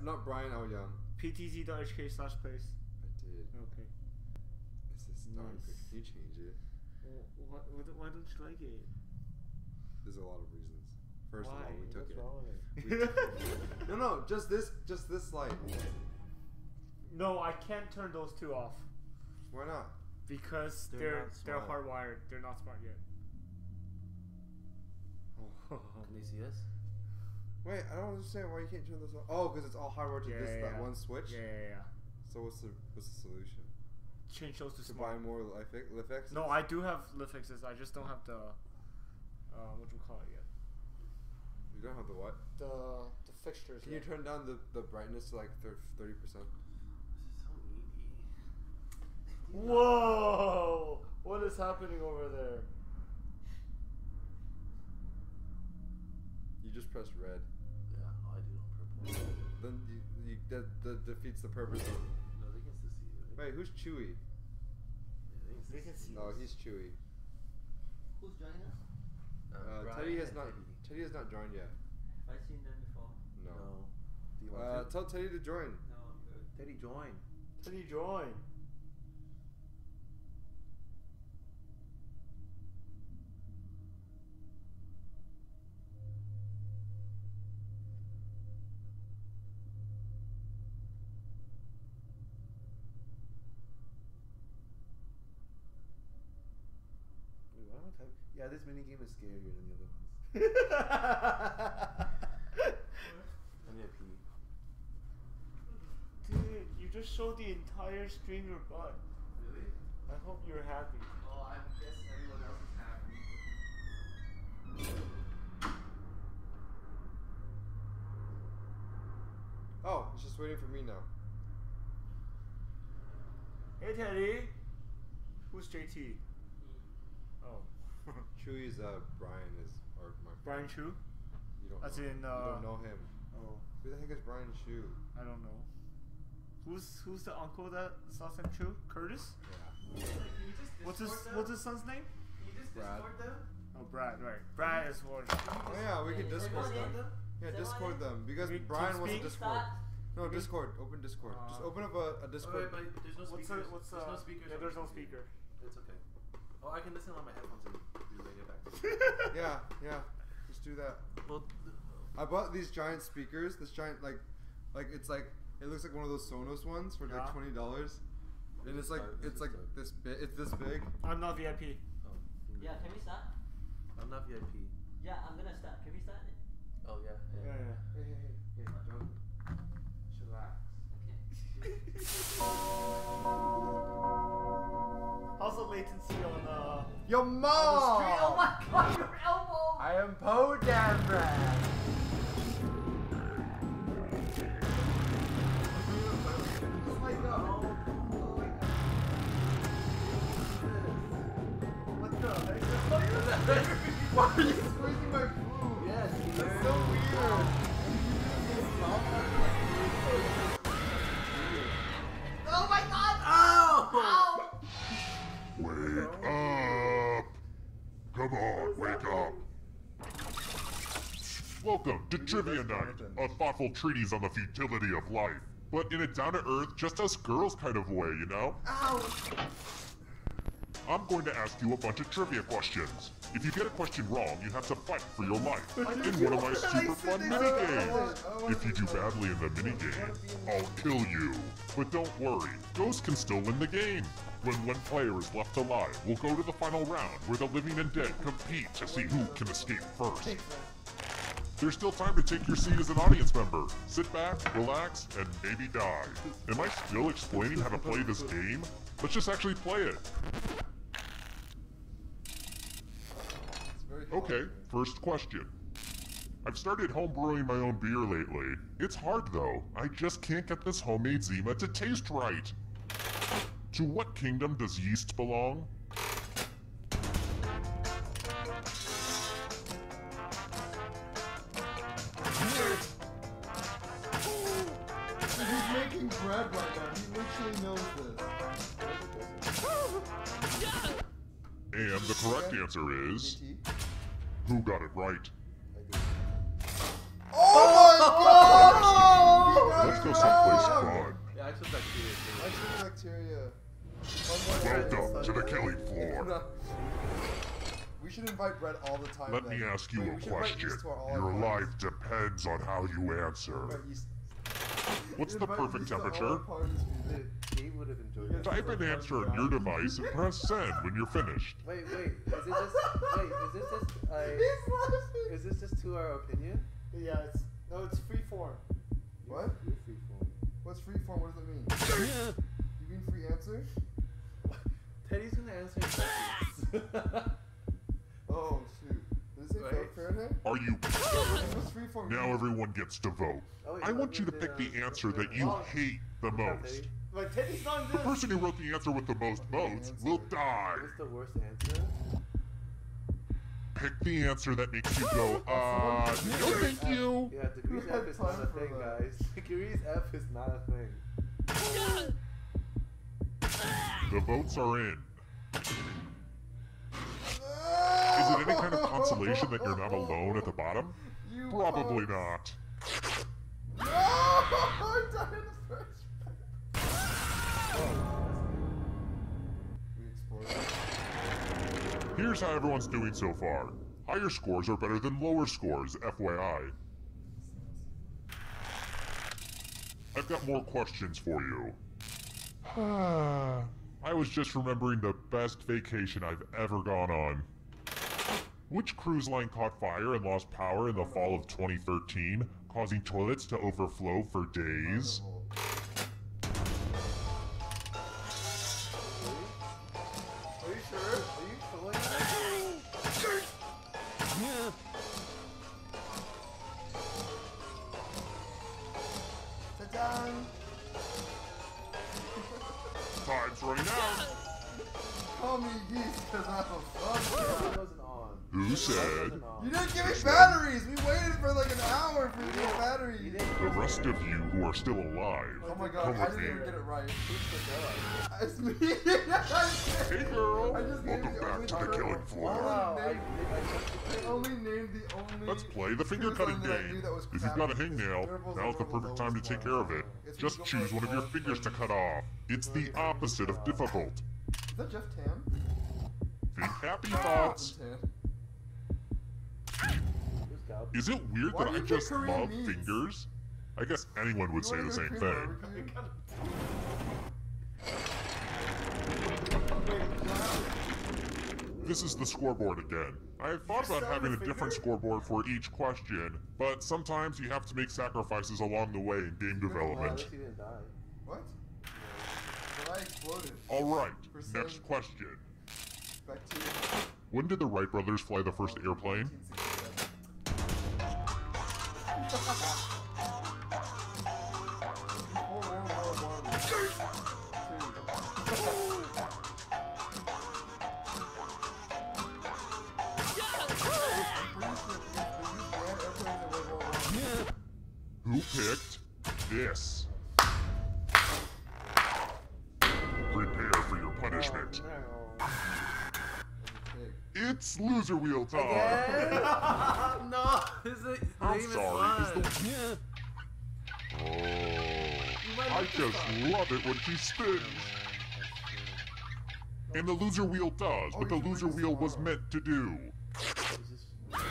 not Brian L. Young. ptz.hk/place. I did. Okay. This is darn quick. Can you change it? Why don't you like it? There's a lot of reasons. First of all, we took What's it. wrong with it? No, just this light. No, I can't turn those two off. Why not? Because they're hardwired. They're not smart yet. Can you see us? Wait, I don't understand why you can't turn those off. Oh, because it's all hardwired to that one switch. Yeah. So what's the solution? Change those to To smart. buy more LiftXs? No, I do have LiftXs. I just don't have the what you call it yet. You don't have the what? The fixtures. Can you turn down the brightness to like 30%? This is so needy. Whoa! What is happening over there? You just pressed red. Yeah, I do on purple. Then that defeats the purpose of. No, they can still see you. Right? Wait, who's Chewy? Yeah, They can see. Oh, he's Chewy. Who's joining us? Teddy has not. Teddy has not joined yet. Have I seen them before? No. Do you want to? Tell Teddy to join. No, I'm good. Teddy, join. Teddy, join. Yeah, this mini game is scarier than the other ones. Let me pee. Dude, you just showed the entire stream your butt. Really? I hope you're happy. Oh, I guess everyone else is happy. Oh, he's just waiting for me now. Hey Teddy. Who's JT? Oh. Chewy's Brian is my Brian Chu? You don't As know. in You don't know him. Oh, Who the heck is Brian Chu? I don't know. Who's the uncle that saw some Chu? Curtis? Yeah. What's his son's name? Can you just Brad. Discord them? Oh, Brad, right. Brad is one. Oh yeah, we can Discord them. Yeah, Discord them because We Brian wants a TeamSpeak? Discord. No, Discord. Open Discord. Just open up a Discord. But there's no speakers. There's no speakers. Yeah, there's no speaker. It's okay. Oh, I can listen on my headphones and relay it back to you. Yeah. Just do that. Well, I bought these giant speakers. This giant like it's like it looks like one of those Sonos ones for like $20, and it's like this big. It's this big. I'm not VIP. oh, Yeah, can we start? I'm not VIP. Yeah, I'm gonna start. Can we start it? Oh yeah. Yeah. Hey, don't chillax. Okay. How's the latency on Yo, Oh mom! my god, your elbow! I am Poe Dameron. Oh my god. What the heck? Why are you squeezing my food? Yes. That's so weird. Oh my god! Oh! Wake up! Come on, wake up! Welcome to Trivia Night, a thoughtful treatise on the futility of life, but in a down-to-earth, just us girls kind of way, you know? Ow! I'm going to ask you a bunch of trivia questions. If you get a question wrong, you have to fight for your life in one of my super fun minigames. If you do badly in the minigame, I'll kill you. But don't worry, ghosts can still win the game. When one player is left alive, we'll go to the final round where the living and dead compete to see who can escape first. There's still time to take your seat as an audience member. Sit back, relax, and maybe die. Am I still explaining how to play this game? Let's just actually play it. Okay, first question. I've started homebrewing my own beer lately. It's hard though. I just can't get this homemade Zima to taste right. To what kingdom does yeast belong? He's making bread right now. He literally knows this. And the correct answer is... Who got it right? Oh my god! actual bacteria too. Actual bacteria. Welcome to the killing floor. We should invite Brett all the time. Let me ask you a question. Your life depends on how you answer. What's the perfect temperature? Gabe would have enjoyed that. Type an answer on your device and press send when you're finished. Wait, is this just to our opinion? Yeah, it's free form. What? You're free form. What's freeform? What does it mean? You mean free answer? Teddy's gonna answer questions. Oh shoot. Does it say Fahrenheit? Are you? What's freeform? Now everyone gets to vote. Oh, yeah, I want you to pick the answer that you hate the most. Like Teddy's not The good. person who wrote the answer with the most votes will die. What's the worst answer? Pick the answer that makes you go, no thank you. Yeah, degrees F is not a thing, guys. Degrees F is not a thing. The votes are in. Is it any kind of consolation that you're not alone at the bottom? Probably not. No! I died in the first We exploded. Here's how everyone's doing so far. Higher scores are better than lower scores, FYI. I've got more questions for you. I was just remembering the best vacation I've ever gone on. Which cruise line caught fire and lost power in the fall of 2013, causing toilets to overflow for days? Are you sure? Are you trolling us? Ta-da! Time's running out. Call me geese because I'm a That fun. wasn't on. Who said? Wasn't on. You didn't give me batteries! We waited for like an hour for you to get batteries! You didn't The rest of you who are still alive, Oh my come god, I with didn't me. even get it right. Who's the dog? It's me! Hey girl, I just named welcome the back only to the turtle. killing floor. Wow, I I only named the only. Let's play the finger cruise line cutting that I knew game. that was If you've got a crappy. hangnail, Turtles now's the are the perfect time to lowest take one. care of it. It's Just when you go choose for one of your long fingers to fingers. cut off. It's the opposite of difficult. Is that Jeff Tan? Think happy Jeff thoughts. Tan. Who's Gal? Is it weird Why that do I you just pick Korean love meats? fingers? I guess anyone would You say wanna the go same to thing. barbecue? This is the scoreboard again. I thought about having a different scoreboard for each question, but sometimes you have to make sacrifices along the way in game Well, at development. least you didn't die. What? But I exploded. Alright, For saying- next question. Bacteria. When did the Wright brothers fly the first airplane? 1967. Who picked this? Prepare for your punishment. No. It's loser wheel time. Again? No, his I'm name sorry. is It's fun. the... Oh, I just love it when she spins. And the loser wheel does what the loser wheel was meant to do. Is this host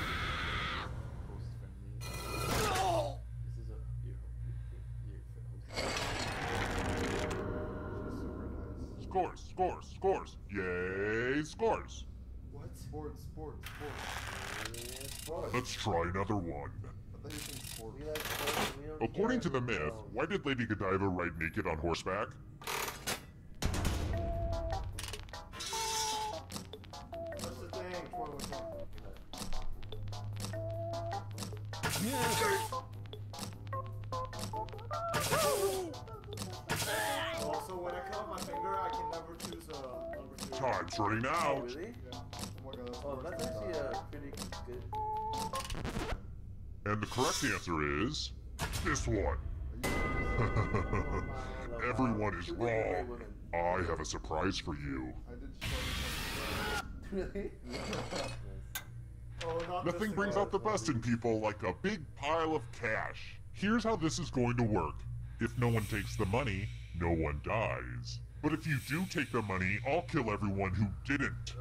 Scores, scores, scores. Yay, scores. What? Sports. Let's try another one. I thought you said sports. We like sports and we don't According care to the who myth, knows. why did Lady Godiva ride naked on horseback? What's the thing? Also, when I cut off my finger, I can never choose a number 2. Time's running Oh, out. really? Yeah. Oh my god, that's Oh, worse that's than actually that. a pretty good. And the correct answer is this one. Everyone is Two great wrong. women. I have a surprise for you. I did show Really? Oh, not Nothing this brings one. out the best in people like a big pile of cash. Here's how this is going to work. If no one takes the money, no one dies. But if you do take the money, I'll kill everyone who didn't.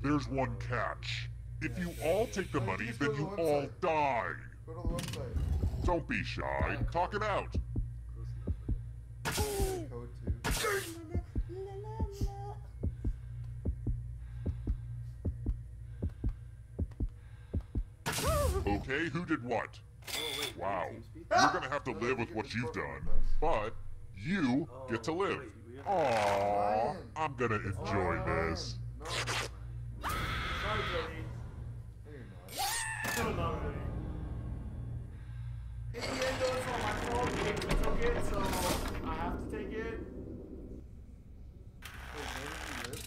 There's one catch. If you all take the money, then you all die. Go to the website. Don't be shy. Talk it out. Code 2. Okay, who did what? Wow. You're gonna have to live with what you've done, but you get to live. Aww, I'm gonna enjoy this. No, Sorry, Jody. no, you're not. No, not really. In the end, though, it's not my fault. The game took it, so I have to take it. Wait, where did you live?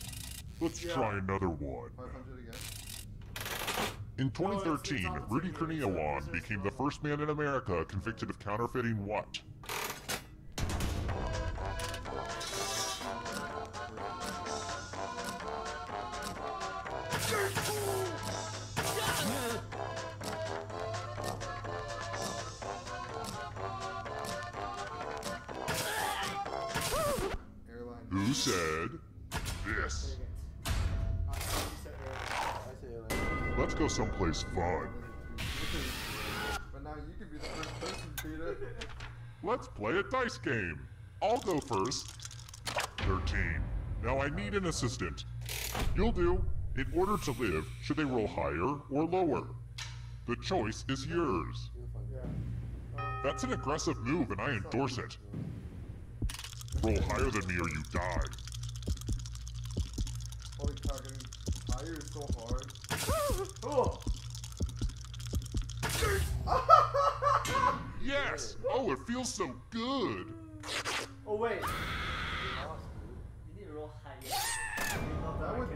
Let's try another one. 500 again? In 2013, Rudy Kurniawan became the first man in America convicted of counterfeiting what? Airline. Who said this? Let's go someplace fun. But now you can be the first person, Peter. Let's play a dice game. I'll go first. 13. Now I need an assistant. You'll do. In order to live, should they roll higher or lower? The choice is yours. That's an aggressive move and I endorse it. Roll higher than me or you die. Holy cow, getting higher is so hard. Oh! Yes! Oh, it feels so good! Oh, wait. You need to roll higher.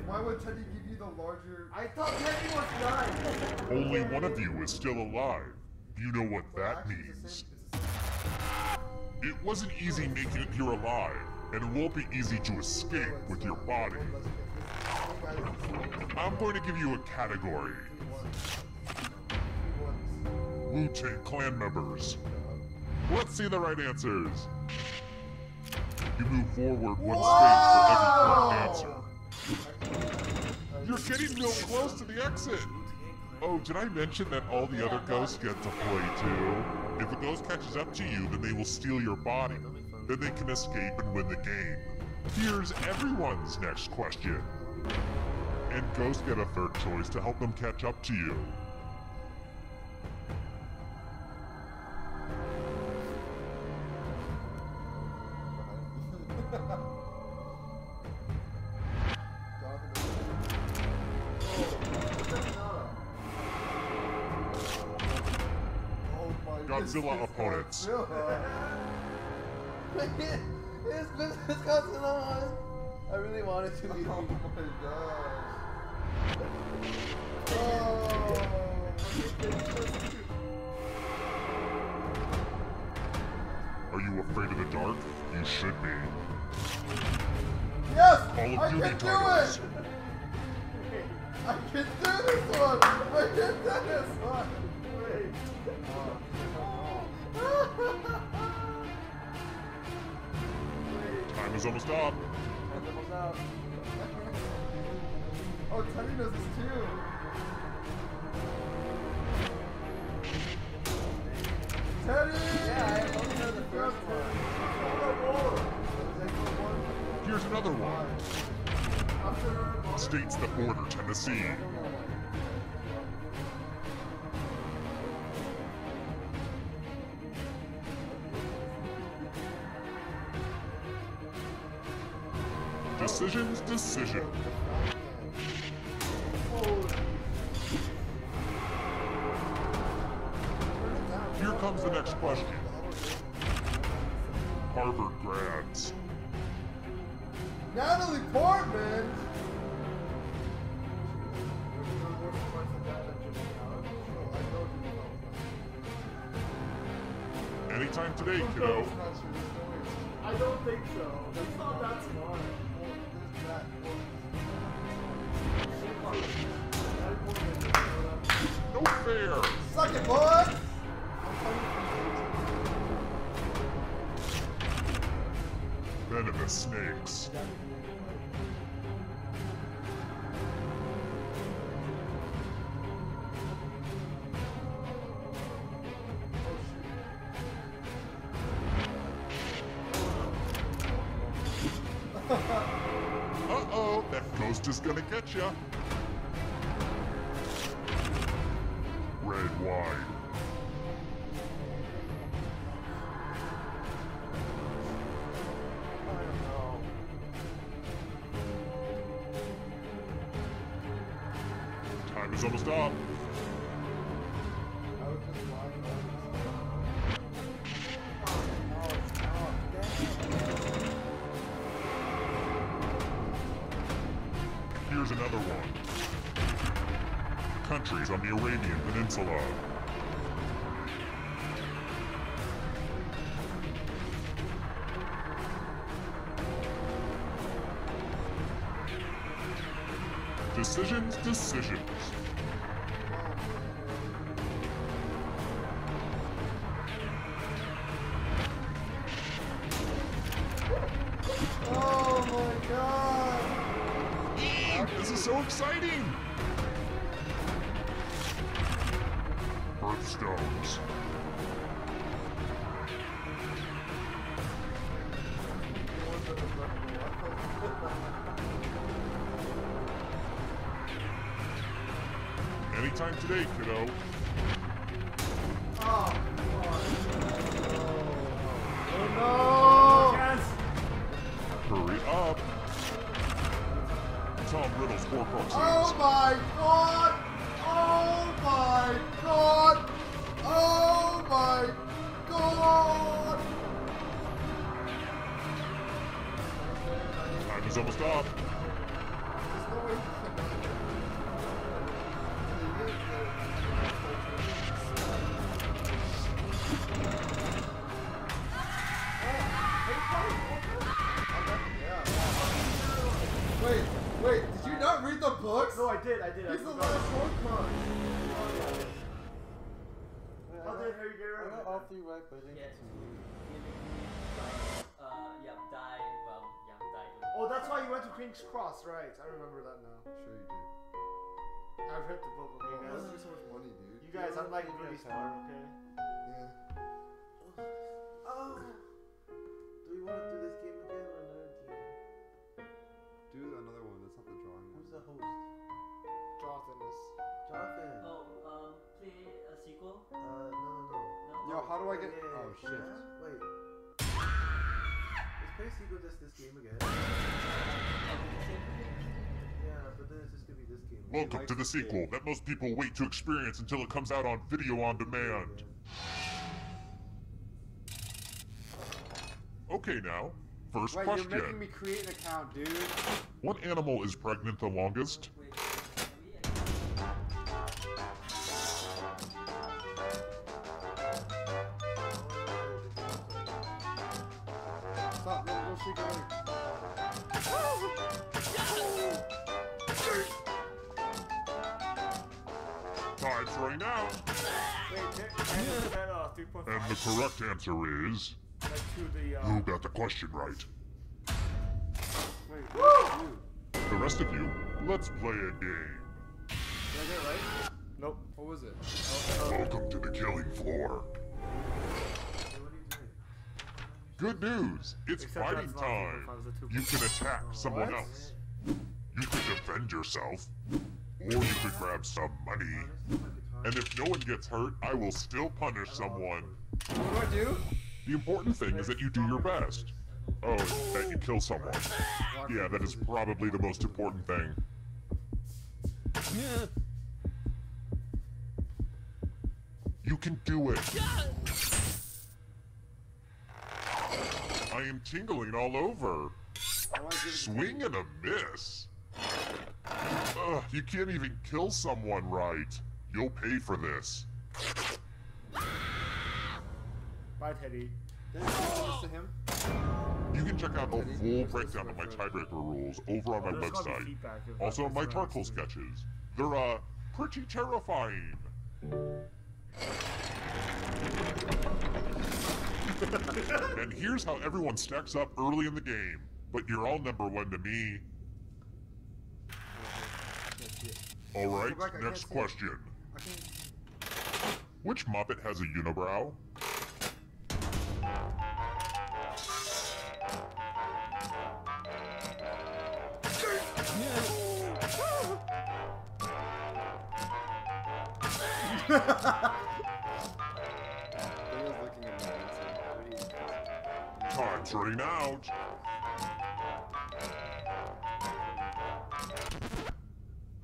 Why would Teddy give you the larger... I thought Teddy was done. Only one of you is still alive. You know what that Actually, it's the means. same- it's the It wasn't easy making it here alive, and it won't be easy to escape same- with your body. I'm going to give you a category. Wu-Tang Clan members. Let's see the right answers. You move forward one space for every correct answer. You're getting real close to the exit. Oh, did I mention that all the other ghosts get to play too? If a ghost catches up to you, then they will steal your body. Then they can escape and win the game. Here's everyone's next question. And ghosts get a third choice to help them catch up to you. Godzilla opponents. It's Godzilla one. I really wanted to be. Oh my gosh. Are you afraid of the dark? You should be. Yes! Call of I Duty can do titles. it! I can do this one! I can do this one! Time is almost up. Oh, Teddy knows this too. Teddy! Yeah, I only know the first one. Here's another one. States that border Tennessee. Decision. Here comes the next question. Harvard grads. Natalie Portman! Anytime today, kiddo. I don't think so. That's not that smart. No fair. Suck it, boy! venomous snakes. Uh-oh, that ghost is gonna get ya. Red wine. Time is almost up. Here's another one. Countries on the Arabian Peninsula. Decisions, decisions. Oh my god! This is so exciting! Birthstones. Anytime today, kiddo. Oh no! Chance. Hurry up. Tom Riddle's Horcruxes. Oh my god! Oh my god! Oh my god! Time is almost up. Wait, did you not read the books? No, I did. I He's the forgot. last Pokemon. How did Harry get I around got that? all 3 right, but I didn't Yeah. get to me. Die. Well, die. Oh, that's why you went to King's Cross, right? I remember that now. Sure you did. I've read the book, okay, Why guys? is there so much money, dude? You guys, I'm like really smart, okay? Yeah. Oh! Do we want to do this game again or another game? Do another one. That's not the drawing one. Who's the host? Jonathan is. Jonathan. Oh, play a sequel? No. No? Yo, how do I get? Yeah. Oh shit. Yeah? Wait. Is Play Sequel just this game again? Yeah, but then it's just gonna be this game. Welcome to the sequel that most people wait to experience until it comes out on video on demand. Okay now, first Wait, question. you're making me create an account, dude. What animal is pregnant the longest? Wait, Stop, go shake it. Time's running out. Wait, and 3.5. And the correct answer is... Like to the, Who got the question right? Wait, what did you? The rest of you, let's play a game. Did I get it right? Nope. What was it? Welcome to the killing floor. Good news! It's Except fighting that's not time! 3.5, it's a 2.5. You can attack someone What? else. You can defend yourself. Or you could grab some money. And if no one gets hurt, I will still punish someone. What do I do? The important thing is that you do your best. Oh, and that you kill someone. Yeah, that is probably the most important thing. You can do it. I am tingling all over. Swing and a miss. Ugh, you can't even kill someone right. You'll pay for this. Bye, Teddy. Did I do this to him? You can check out a full breakdown of my tiebreaker rules over on my There's gotta be website. feedback if Also on my that's charcoal right. sketches. They're, pretty terrifying. And here's how everyone stacks up early in the game. But you're all number 1 to me. Alright, Go back, I next can't see it. question. I can't. Which Muppet has a unibrow? Daniel's looking at me. Time's running out.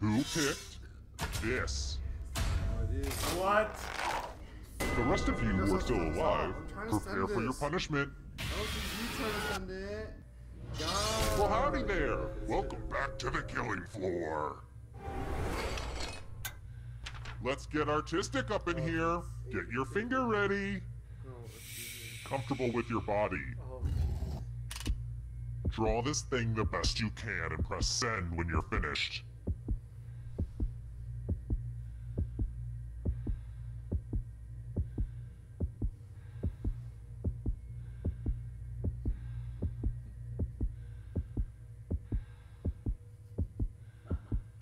Who picked this? Oh, it is. What? The rest of you who are still alive, I'm trying to prepare send for your this. punishment. Oh, this is you trying to send it. God. Well, howdy there. Welcome back to the killing floor. Let's get artistic up in here. Get your finger ready. Comfortable with your body. Draw this thing the best you can and press send when you're finished.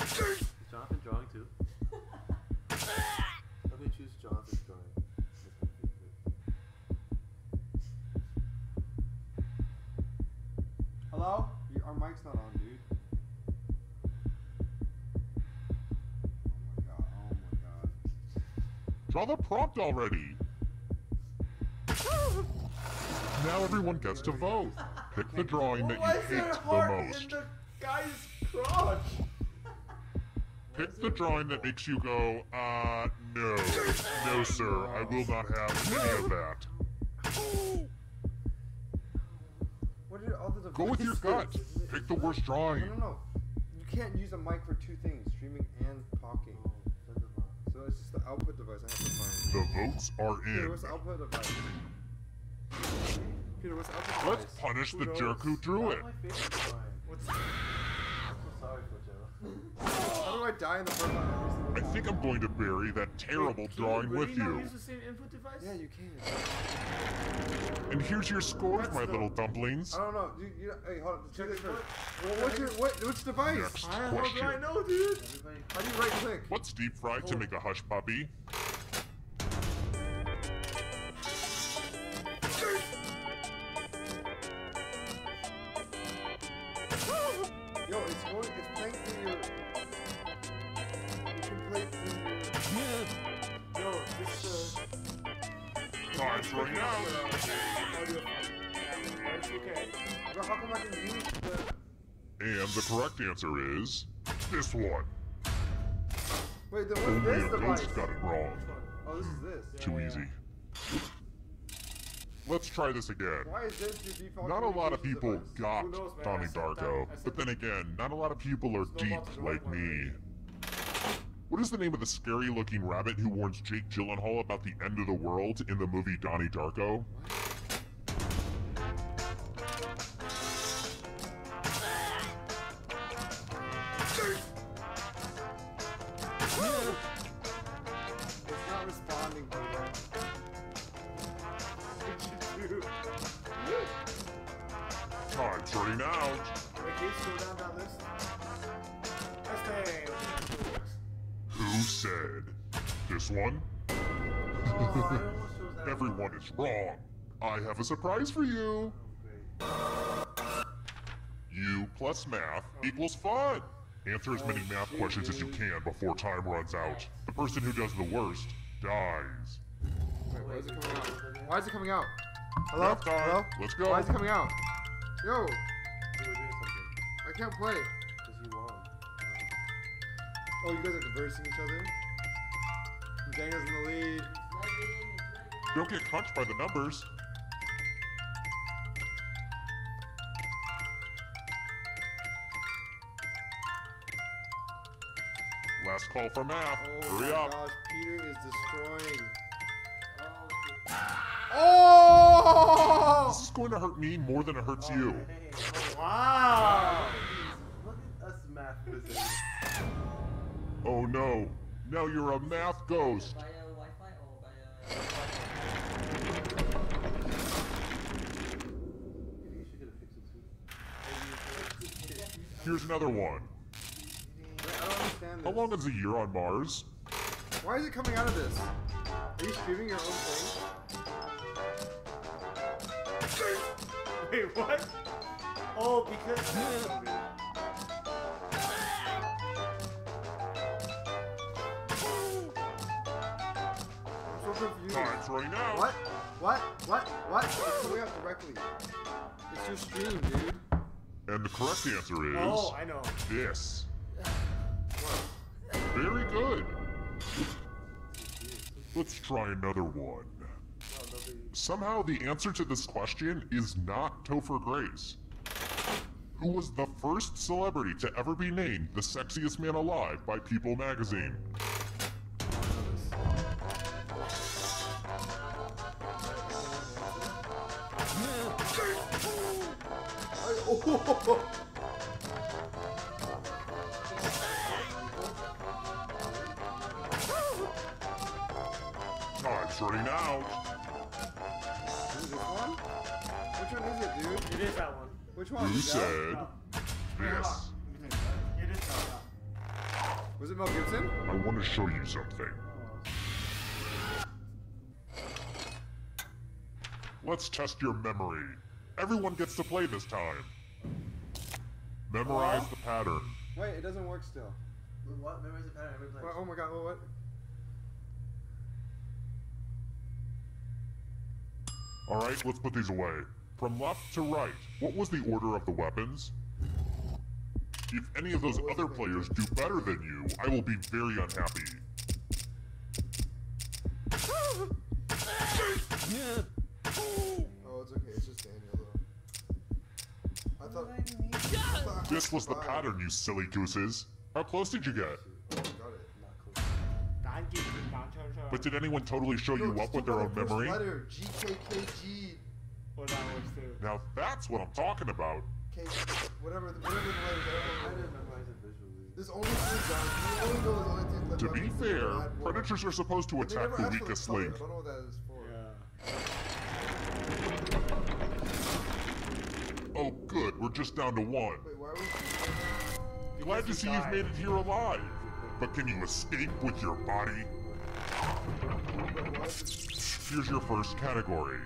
Is Jonathan drawing too? Let me choose Jonathan's drawing. Hello? Our mic's not on, dude. Oh my god. Draw the prompt already. Now everyone gets to vote. Pick the drawing that Why you is there hate a the heart in most. the guy's crotch? Pick the drawing that makes you go, no. No, sir, I will not have any of that. What are all the devices? Go with your gut. Pick the worst drawing. No. You can't use a mic for two things, streaming and talking. So it's just the output device I have to find. The votes are Peter, in. what's the output device? Peter, what's the output device? Let's punish the jerk who drew it. My favorite drawing. What's I'm so sorry, Coachella. How do I die in the first one every single I time? think I'm going to bury that terrible drawing Really with not you. use the same input device? Yeah, you can. And here's your scores, my little dumplings. I don't know. Hey, hold on. Check this first. Well, which device? Next How do I question. know, dude? How do you right click? What's deep fried to make a hush puppy? Yo, it's playing through your. You can play it through your. Yo, this Time's running out. audio it's okay. Bro, how come I can use the. And the correct answer is this one. Wait, then Only what's a this device? ghost got it wrong. Oh, this is this. Too easy. Let's try this again. Why is this your default? Not a lot of communications people device? got Who knows, man? Donnie I said Darko, that- I said but then again, not a lot of people are There's no deep ball to the like right one, me. What is the name of the scary-looking rabbit who warns Jake Gyllenhaal about the end of the world in the movie Donnie Darko? It's not responding, Peter. What'd you do? Time's running out. Wait, can you scroll down that list? Testing. Who said this one? Oh, I almost chose that. Everyone is wrong. I have a surprise for you. Great. U plus math equals fun. Answer as many math questions as you can before time runs out. The person who does the worst dies. Wait, why is it coming out? Why is it coming out? Hello? Math time. Hello? Let's go. Why is it coming out? Yo, You were doing something. I can't play. Because you won. Oh, you guys are conversing each other? Daniel's in the lead. Don't get crunched by the numbers. Last call for math. Oh Hurry my up. gosh, Peter is destroying. Oh, Oh! This is going to hurt me more than it hurts you. Hey, Wow. look at us math wizards. Oh no. Now you're a math ghost. via Wi-Fi or via Here's another one. Wait, I don't understand this. How long is a year on Mars? Why is it coming out of this? Are you streaming your own thing? Wait, what? Oh, because. I'm so confused. Time's running out. What? What? It's coming out directly. It's your stream, dude. And the correct answer is Oh, I know. this. Very good. Let's try another one. Somehow the answer to this question is not Topher Grace, who was the first celebrity to ever be named the sexiest man alive by People magazine. Time's running out. Is this one? Which one is it, dude? It is that one. Which one? Who Is that? said this? It is that one. Was it Mel Gibson? I want to show you something. Let's test your memory. Everyone gets to play this time. Memorize the pattern. Wait, it doesn't work still. What? Memorize the pattern every place. Oh my god, what? Alright, let's put these away. From left to right, what was the order of the weapons? If any of those other players do better than you, I will be very unhappy. Oh, it's okay. It's just Daniel, though. I thought This was the pattern, you silly gooses. How close did you get? Oh, got it. But did anyone totally show you up with their own memory? Letter GKKG. Well, that works too. Now that's what I'm talking about. K, whatever the letters. I didn't memorize it visually. There's only three, John. You only know there's only three. To be fair, predators are supposed to They attack never the asked for weakest color. link. I don't know what that is for. Yeah. Oh good, we're just down to one. Wait, why are we? Glad to see you've made it here alive. But can you escape with your body? Here's your first category.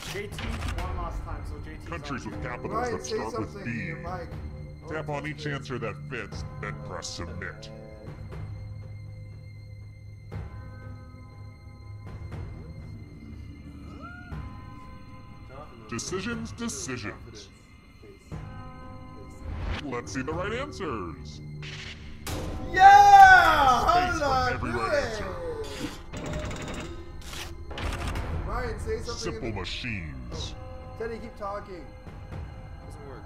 JT won last time, so JT. Countries with capitals Ryan, that say start with something in B. your mic. Tap on each answer that fits, then press submit. Decisions. Let's see the right answers. Yeah! How Space did for I every do right it? answer. Ryan, say something. Simple machines. Teddy, keep talking. Doesn't work.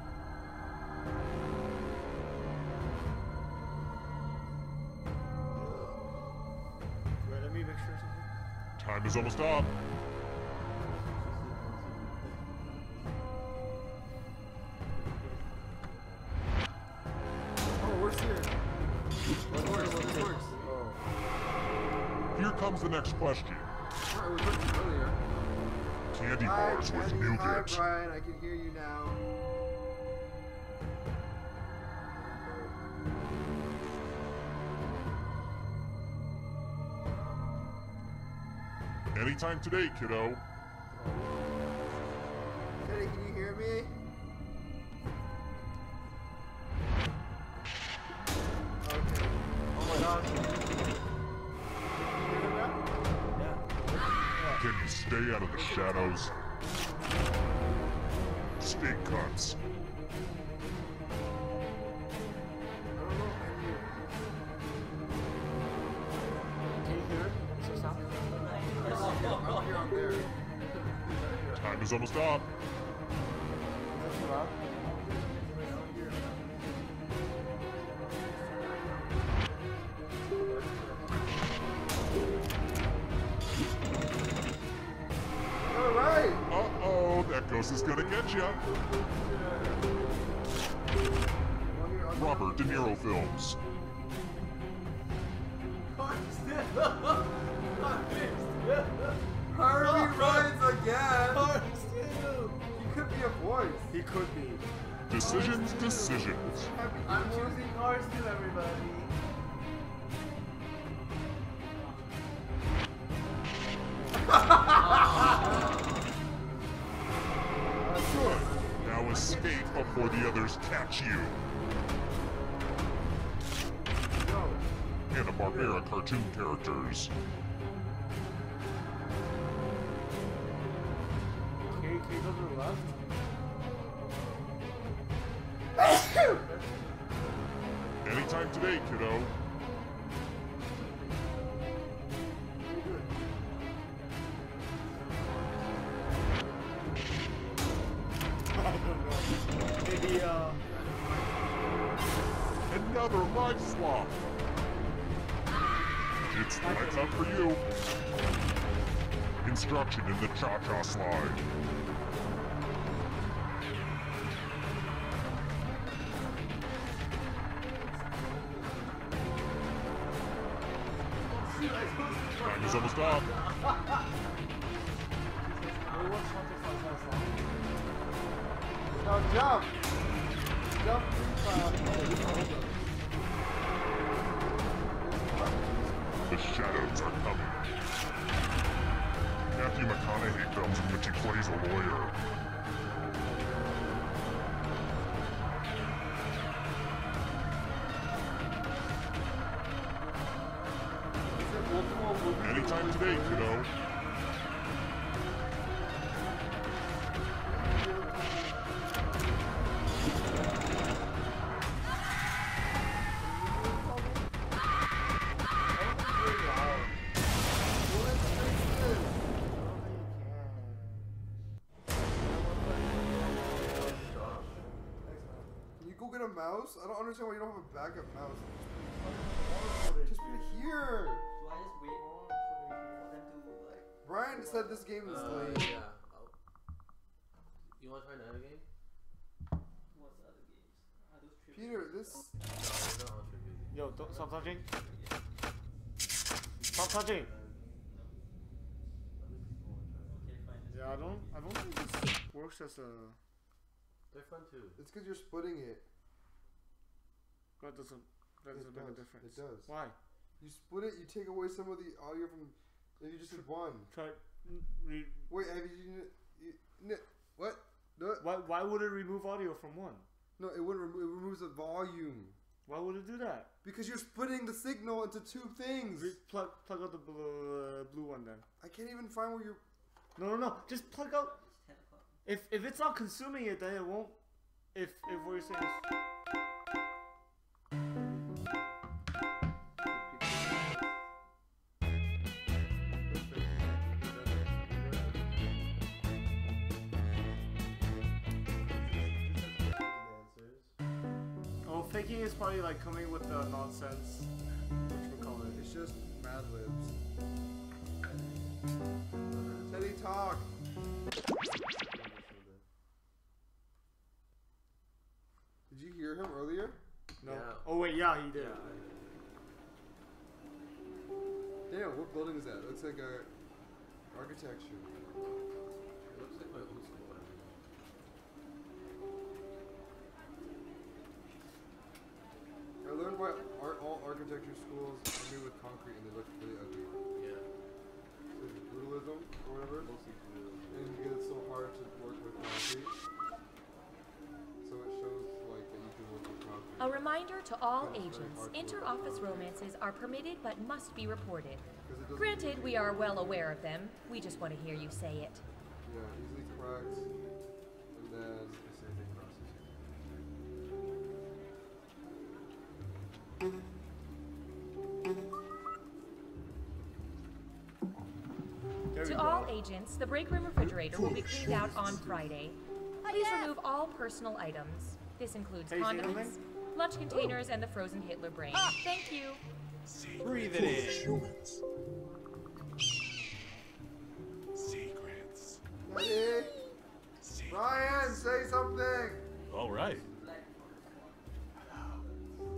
Wait, let me make sure something. Time is almost up. Oh, where's here? This works. Here comes the next question. Oh, it was working earlier. Candy Hi, bars with Teddy. Hi, nougat. Brian. I can hear you now. Anytime today, kiddo. Teddy, can you hear me? Okay. Oh my god. Can you hear me now? Can you stay out of the shadows? Steak cuts. I don't know if I hear. Can you hear it? Is it sound? I don't hear on there. Time is almost up. Is that too loud? Alright! Uh-oh, that ghost is gonna get ya. Robert De Niro films. Harvey Ryan's again! He could be a voice. He could be. Decisions, decisions. I'm choosing cars too, everybody. Good. Now escape before the others catch you. Hanna-Barbera cartoon characters. Can you go to the left? Anytime today, kiddo. Maybe, Another life swap. It's lights up for you. Instruction in the cha-cha slide. Time is almost up. Now jump! Jump The shadows are coming. Matthew McConaughey films in which he plays a lawyer. Anytime today, kiddo. Can you go get a mouse? I don't understand why you don't have a backup mouse. Just put it here. Do I just wait for them to like? Brian said this game is late. Yeah. You want to try another game? What's the other games? Are those trivia? Peter, this. No, they're not all trivia. yo, don't stop touching. Stop touching. Okay, fine. Yeah, I don't think this works as a. They're fun too. It's because you're splitting it. That doesn't It make a does. difference. It does. Why? You split it, you take away some of the audio from. If you just did one. Try. Re, Wait, have what? No, why would it remove audio from one? no, it wouldn't. It removes the volume Why would it do that? because you're splitting the signal into two things. Plug out the blue one then. I can't even find where you're. No. Just plug out. It's 10 o'clock. If it's not consuming it, then it won't. If what you're saying is. Oh, faking is probably like coming with the nonsense. Whatchamacallit. It's just Mad Libs. Teddy talk. Did you hear him earlier? No. Yeah. Oh wait, yeah, he did. Damn, what building is that? It looks like a architecture. It looks like my old school. I learned why all architecture schools are made with concrete and they look really ugly. Yeah. It's brutalism or whatever. Mostly blue. And because it's so hard to work with concrete. So it shows like that you can work with concrete. A reminder to all But it's very agents, hard to inter-office work with romances are permitted but must be reported. 'Cause it doesn't- Granted, we are well aware of them. We just want to hear you say it. Yeah, easily cracked. And then Specific processing. There we To go. all agents, the break room refrigerator will be cleaned out on Friday. Please remove all personal items. This includes Hey, see condiments, anything? lunch containers, and the frozen Hitler brain. Thank you. Breathe it in. Humans. Secrets. Hey, Ryan, say something. All right.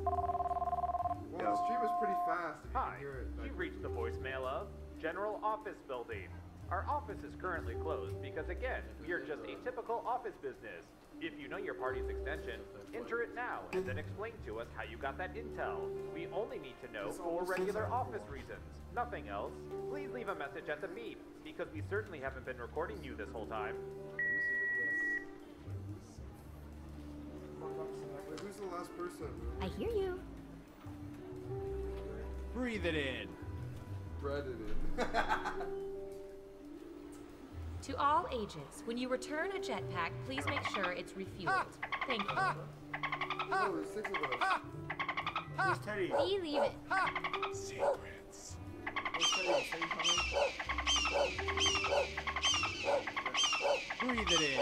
Well, the stream is pretty fast. If you Hi, can hear it. you've reached the voicemail of General Office Building. Our office is currently closed because, again, we are just a typical office business. If you know your party's extension, enter it now and then explain to us how you got that intel. We only need to know for regular office reasons, nothing else. Please leave a message at the beep, because we certainly haven't been recording you this whole time. Wait, who's the last person? I hear you. Breathe it in. Bread it in. To all agents, when you return a jetpack, please make sure it's refueled. Thank you. Oh, there's 6 of us. Where's Teddy? Be leave it. Secrets. Where's Teddy? Teddy coming? Breathe it in.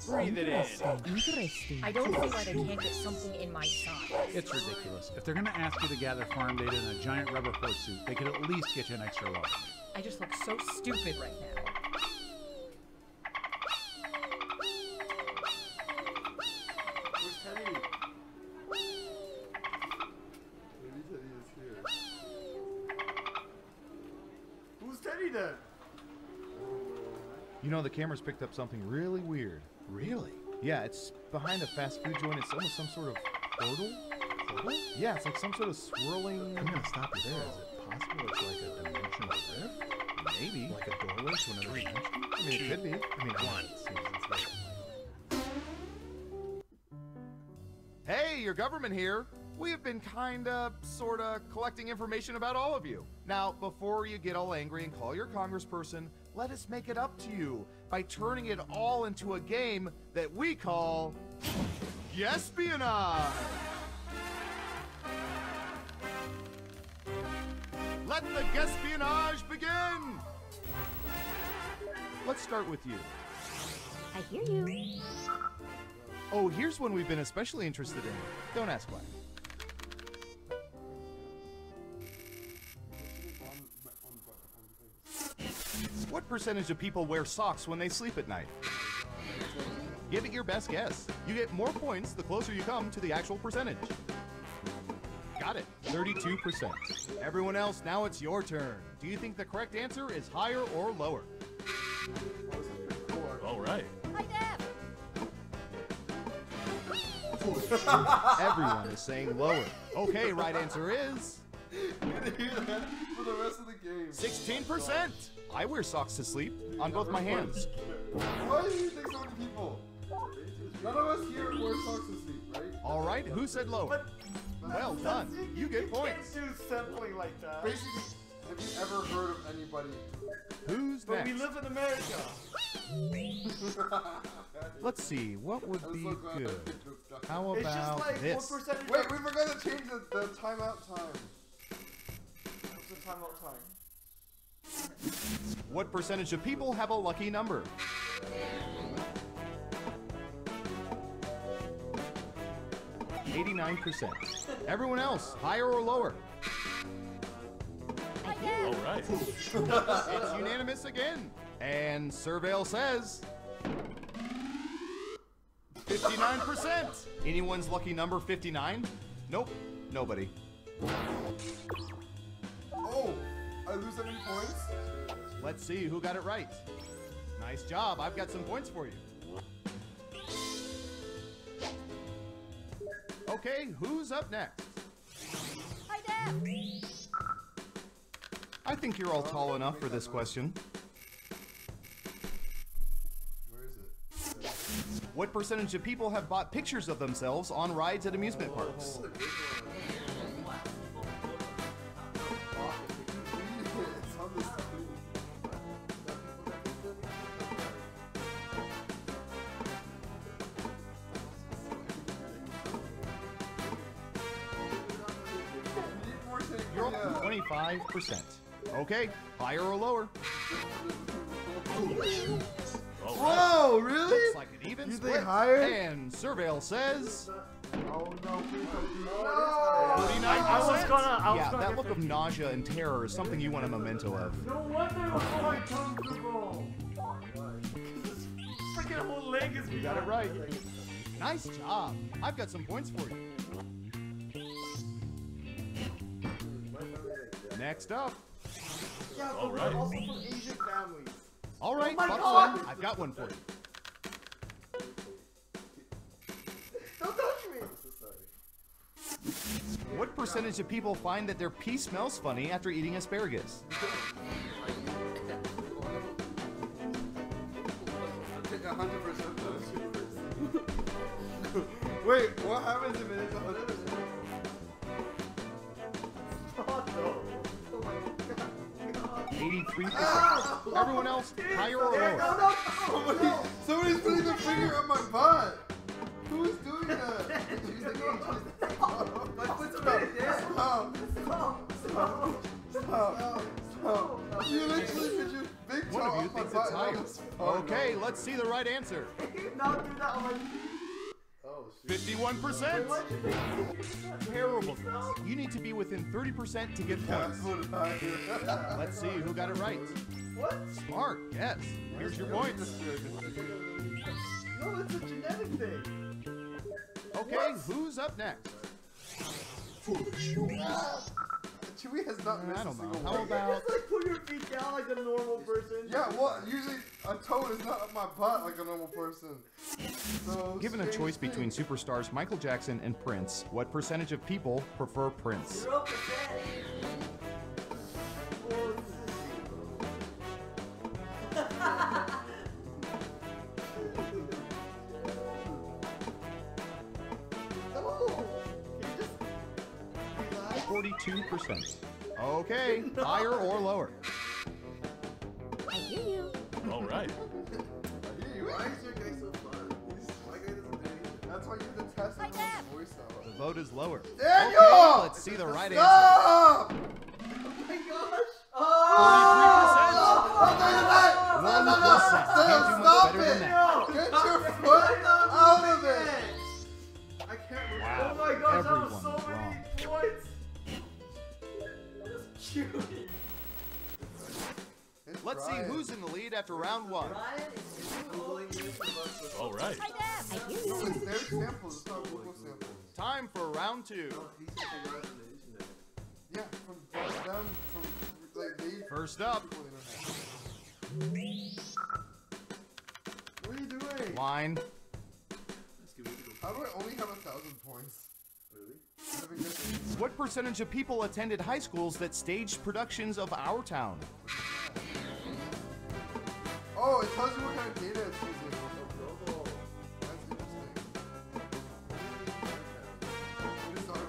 Breathe it in. Interesting. I don't see why they can't get something in my size. It's ridiculous. If they're going to ask you to gather farm data in a giant rubber horseshoe, they could at least get you an extra large. I just look so stupid right now. Where's Teddy? Maybe Teddy is here. Who's Teddy then? You know, the camera's picked up something really weird. Really? Yeah, it's behind a fast food joint. It's almost some sort of portal. Portal? Yeah, it's like some sort of swirling. I'm going to stop you there. Is it possible it's like a dimensional rift? Maybe. Like a doorway to another dimension? I mean, it could be. I mean, Hey, your government here. We have been kinda, sorta, collecting information about all of you. Now, before you get all angry and call your congressperson, let us make it up to you by turning it all into a game that we call Espionage. Let the Espionage begin! Let's start with you. I hear you. Oh, here's one we've been especially interested in. Don't ask why. What percentage of people wear socks when they sleep at night? Give it your best guess. You get more points the closer you come to the actual percentage. Got it. 32%. Everyone else, now it's your turn. Do you think the correct answer is higher or lower? All right. Everyone is saying lower. Okay, right answer is... You're gonna hear that for the rest of the game. 16%. I wear socks to sleep on both my hands. Why do you think so many people? None of us here wear socks to sleep, right? All right, who said lower? Well done. You get points. You can't do sampling like that. Basically, have you ever heard of anybody? Who's But next? we live in America. Let's see, what would be good? How It's just about like this? what percentage? Wait, we forgot to change the timeout time. What's the timeout time? What percentage of people have a lucky number? %. Everyone else, higher or lower? All right. It's unanimous again. And Surveil says 59%. Anyone's lucky number 59? Nope, nobody. Oh, I lose that many points? Let's see who got it right. Nice job. I've got some points for you. Okay, who's up next? Hi, Dad. I think you're all tall enough for this question. Where is it? What percentage of people have bought pictures of themselves on rides at amusement parks? It's on the screen. You're up to 25%. Okay, higher or lower? Whoa, really? Looks like an even You split. think higher? And Surveil says Oh no, please don't do that. 49%. I was gonna Yeah, that get look of 50. nausea and terror is something you want a memento of. No wonder my tongue's wrong. Freaking whole leg is You got it right. Nice job. I've got some points for you. Next up, Yeah, All but right. we're also from Asian families. All right, Oh my Buck God. Fun, I've got one for you. Don't touch me! What percentage of people find that their pee smells funny after eating asparagus? I think 100% those. Wait, what happens if it is 100%? Oh no. 83%. Everyone else, higher or lower? Somebody's putting their finger on my butt. Who's doing that? My foot's already dead. Stop. You literally put your big toe One of you on my thinks butt. it's higher. Okay, let's see the right answer. Now do that on my 51%. Terrible. You need to be within 30% to get points. Let's see who got it right. What? Smart, yes. Here's your points. No, it's a genetic thing. Okay, who's up next? Chewie has not missed I a don't single know. one. How about... Just like put your feet down like a normal person. Yeah, well, usually a toe is not up my butt like a normal person. So Given a choice between superstars Michael Jackson and Prince, what percentage of people prefer Prince? 0%. No! Can you just relax? 42%. Okay, higher or lower? I hear you. All right. Why is your guy so fun? My guy doesn't do anything. That's why you have to test his voice out. The vote is lower. Daniel! Okay, let's see the right answer. Stop! Oh my gosh! 43%. 1%. Can't do much Stop better than it! that. Get your foot out of it! I can't remember. Wow. Oh my gosh, that was Everyone's so many wrong. points! Just cute. Let's see who's in the lead after round one. All right. I hear you. There's samples, it's not Google samples. Time for round two. Yeah, from them, from like they. First up, What are you doing? line. How do I only have 1,000 points? Really? What percentage of people attended high schools that staged productions of Our Town? Oh, it tells you what kind of data it's using. That's interesting. What is our town?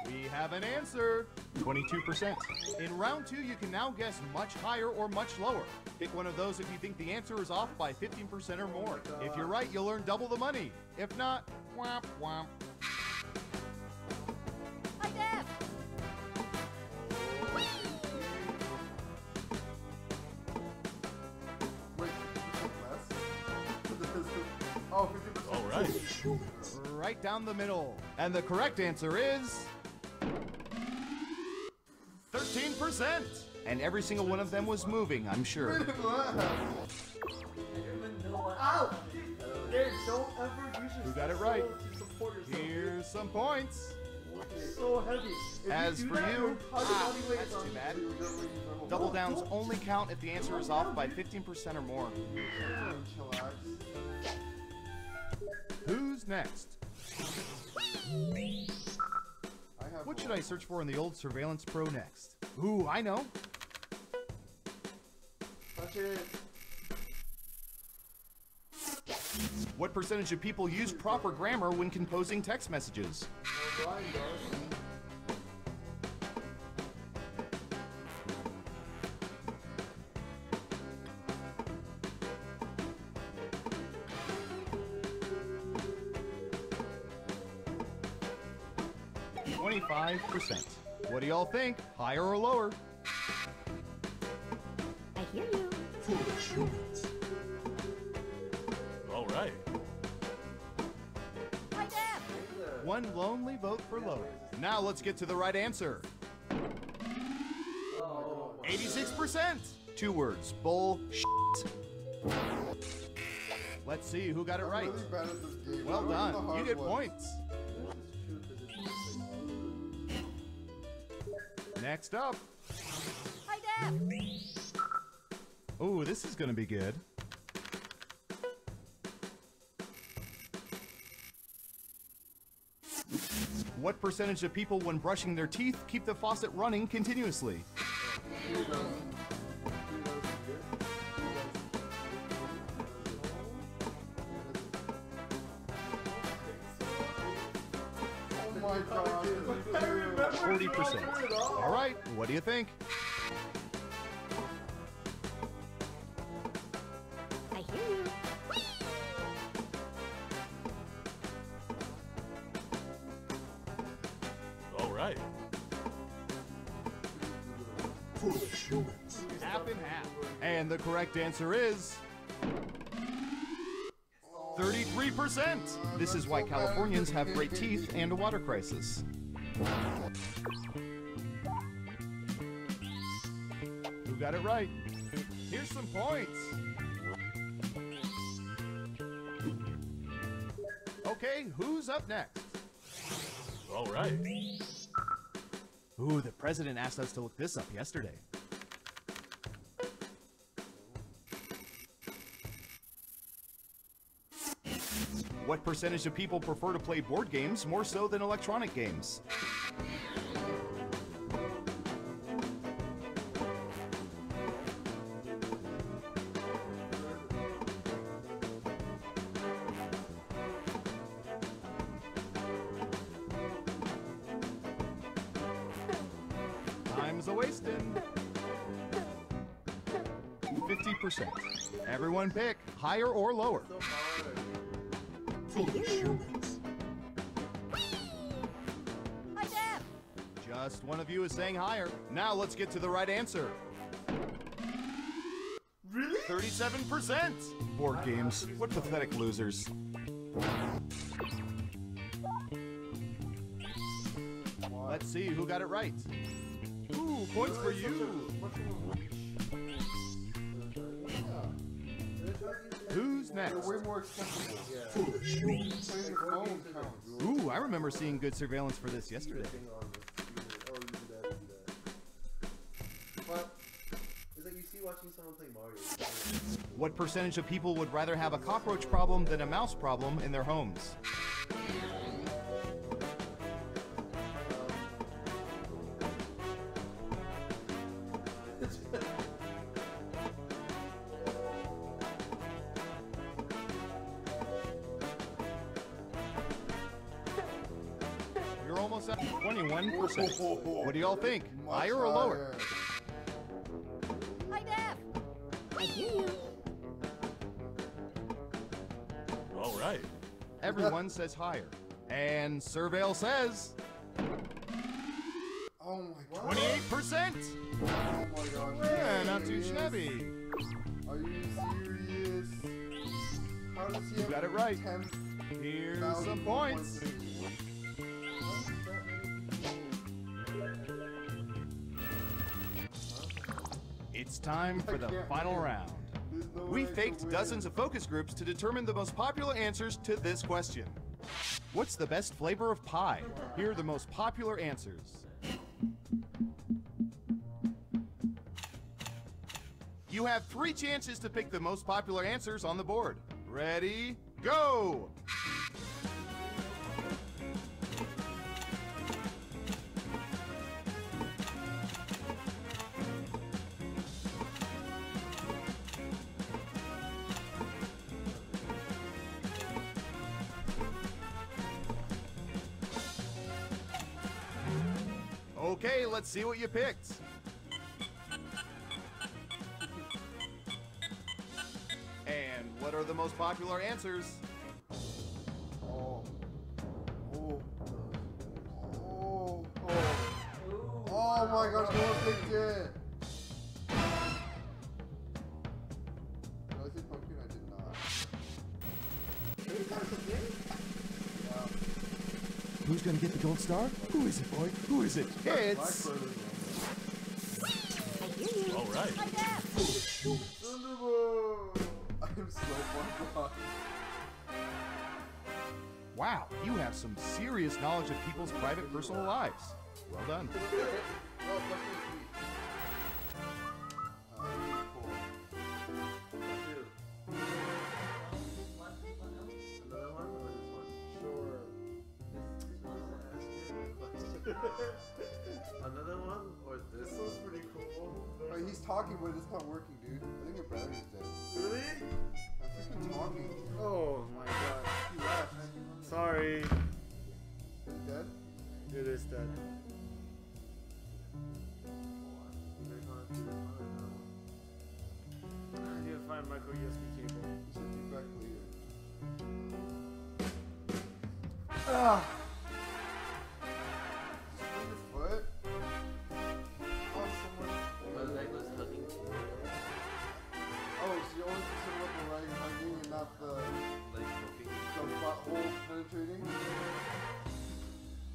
We have an answer. 22%. In round two, you can now guess much higher or much lower. Pick one of those if you think the answer is off by 15% or more. If you're right, you'll earn double the money. If not, womp womp. Hi, Dad. Wait, 50% less? Oh, 50%. All right. Right down the middle. And the correct answer is 13%. And every single one of them was moving, I'm sure. Ow! There, don't ever use your Who got it right? to support yourself. Here's some points. It's so heavy. If As do for that, you, your body weight that's is on too bad. you. Double downs only count if the answer is off by 15% or more. Chillax. Who's next? I have What should I search for in the old Surveillance Pro next? Ooh, I know. Touch it. What percentage of people use proper grammar when composing text messages? Blind does. 25%. What do y'all think? Higher or lower? I hear you. All right. Hi, Dad. One lonely vote for lower. Now let's get to the right answer. 86%. Two words. Bullshit. Let's see who got it right. I'm really bad at this game. Well I'm learning the done. hard You get ones. points. Next up. Hi, Deb. Oh, this is gonna be good. What percentage of people, when brushing their teeth, keep the faucet running continuously? Oh my god. 40%. All right, what do you think? I hear you. All right. Foolish humans. Half and half. And the correct answer is 33%. This is why Californians have great teeth and a water crisis. Who got it right? Here's some points. Okay, who's up next? All right. Ooh, the president asked us to look this up yesterday. What percentage of people prefer to play board games more so than electronic games? Time's a-wasting. 50%. Everyone pick higher or lower. Foolish humans. Hi, Deb. Just one of you is saying higher. Now let's get to the right answer. Really? 37%. Board games. What pathetic losers. Let's see who got it right. Ooh, points for you. Who's next? Way more accessible. Foolish humans. Playing your phone counts. Ooh, I remember seeing good surveillance for this yesterday. But it's like you see watching someone play Mario. What percentage of people would rather have a cockroach problem than a mouse problem in their homes? You're almost at 21%. What do y'all think? Higher or lower? Hi, Deb. I hear you. All right. Everyone says higher. And Surveil says Oh my god. 28%. Oh my gosh. Yeah, not too shabby. Are you serious? How does he You have got it right. 10,000 Here's some points. It's time for the final round. We faked dozens of focus groups to determine the most popular answers to this question. What's the best flavor of pie? Here are the most popular answers. You have 3 chances to pick the most popular answers on the board. Ready, go! Okay, let's see what you picked. And what are the most popular answers? Oh. Oh. Oh. Oh. Oh my gosh, no one picked it. Did I say pumpkin? I did not. Who's gonna get the gold star? Who is it, boy? Who is it? It's... I hear you. All right. Hi, Deb. Thunderbolt! I am so far behind. Wow, you have some serious knowledge of people's private personal lives. Well done. Oh, question three. Cool. Two. Another one or this one? Sure. Another one or this? This one's pretty cool. Oh, he's talking, but it's not working, dude. I think your battery's dead. Really? He's been talking. Oh my god. He left. Sorry. He's dead? It is dead. I need to find micro USB cable. He should be back later. Ah! Swing your foot? Oh, someone. My leg was hugging. Oh, so you only consider what the leg hugging and not the Like poking. butthole penetrating?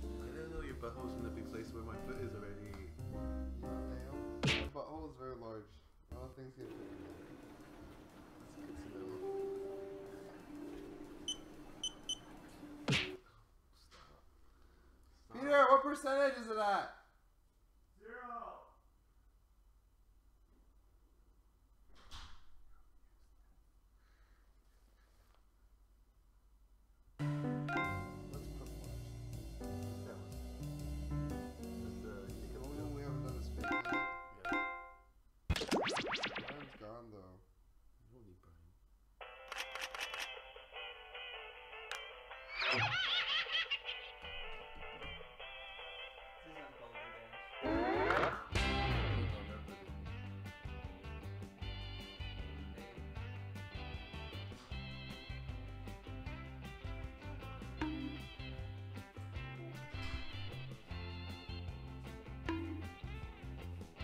I didn't know your butthole's in the big place where my foot is already. Damn. My butthole is very large. A lot of things get fit in there. It's good to know. Peter, what percentage is it at? 0. Let's put one. That one. Just The only one we haven't done is fake yet. Brian's gone though. You don't need Brian. This is Balderdash.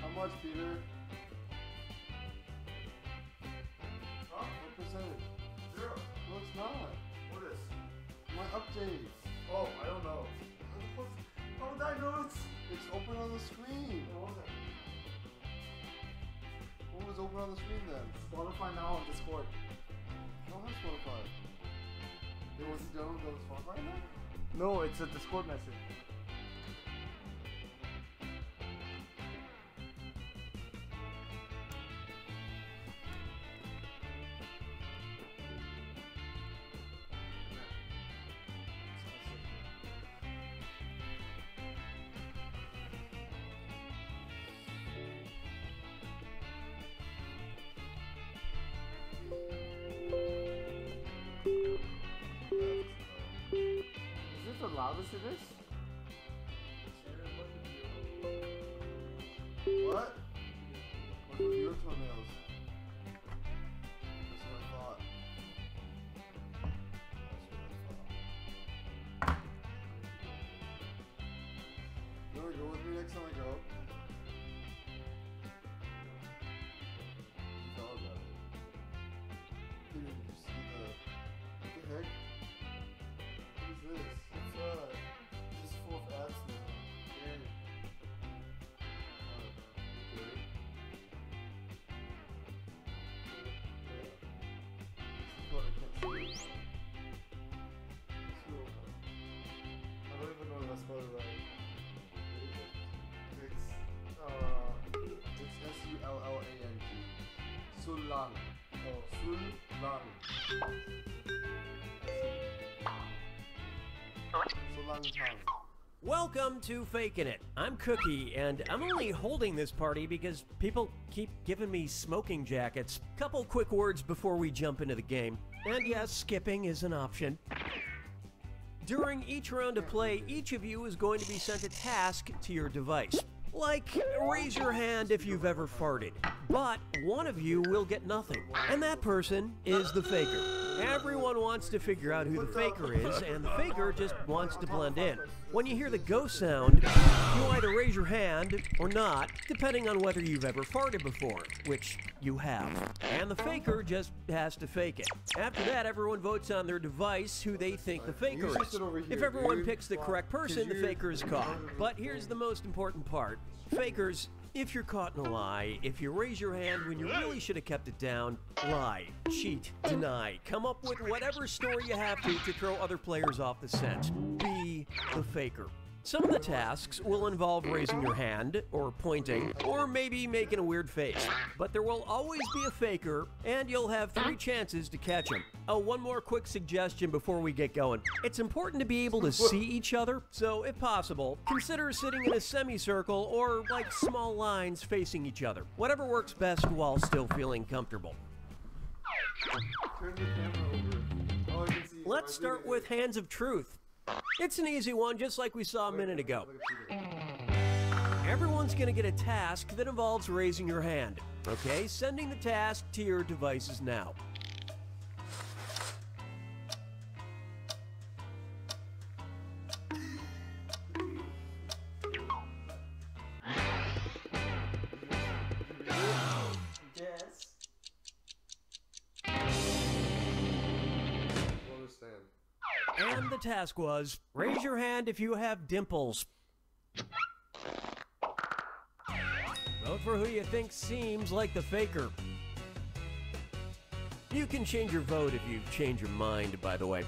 How much, Peter? What percentage? 0. No, it's not. What is? My update. Oh, I don't know. How would I know It's open on the screen. It wasn't. What was open on the screen then? Spotify now on Discord. I don't have Spotify. It wasn't downloaded on Spotify now? No, it's a Discord message. Is this the loudest it is? What? What's with your toenails? That's what I thought. You wanna go with me next time I go? You thought about it. Dude, did you see what the heck? What is this? It's just full of ads now. Yeah. I don't even know if I spelled it right. It's S-U-L-L-A-N-G. Sulang. Oh. Sulang. Sulang Tang. Welcome to Fakin' It. I'm Cookie, and I'm only holding this party because people keep giving me smoking jackets. Couple quick words before we jump into the game. And yes, skipping is an option. During each round of play, each of you is going to be sent a task to your device. Like, raise your hand if you've ever farted. But one of you will get nothing, and that person is the faker. Everyone wants to figure out who the faker is, and the faker just wants to blend in. When you hear the go sound, you either raise your hand or not, depending on whether you've ever farted before, which you have. And the faker just has to fake it. After that, everyone votes on their device who they think the faker is. If everyone picks the correct person, the faker is caught. But here's the most important part. Fakers, if you're caught in a lie, if you raise your hand when you really should have kept it down, lie, cheat, deny, come up with whatever story you have to throw other players off the scent. Be the faker. Some of the tasks will involve raising your hand, or pointing, or maybe making a weird face. But there will always be a faker, and you'll have 3 chances to catch him. Oh, one more quick suggestion before we get going. It's important to be able to see each other, so if possible, consider sitting in a semicircle or like small lines facing each other. Whatever works best while still feeling comfortable. Turn the camera over. Oh, I can see. Let's start with Hands of Truth. It's an easy one, just like we saw a minute ago. Everyone's gonna get a task that involves raising your hand. Okay, sending the task to your devices now. Yes. And the task was, raise your hand if you have dimples. Vote for who you think seems like the faker. You can change your vote if you change your mind, by the way.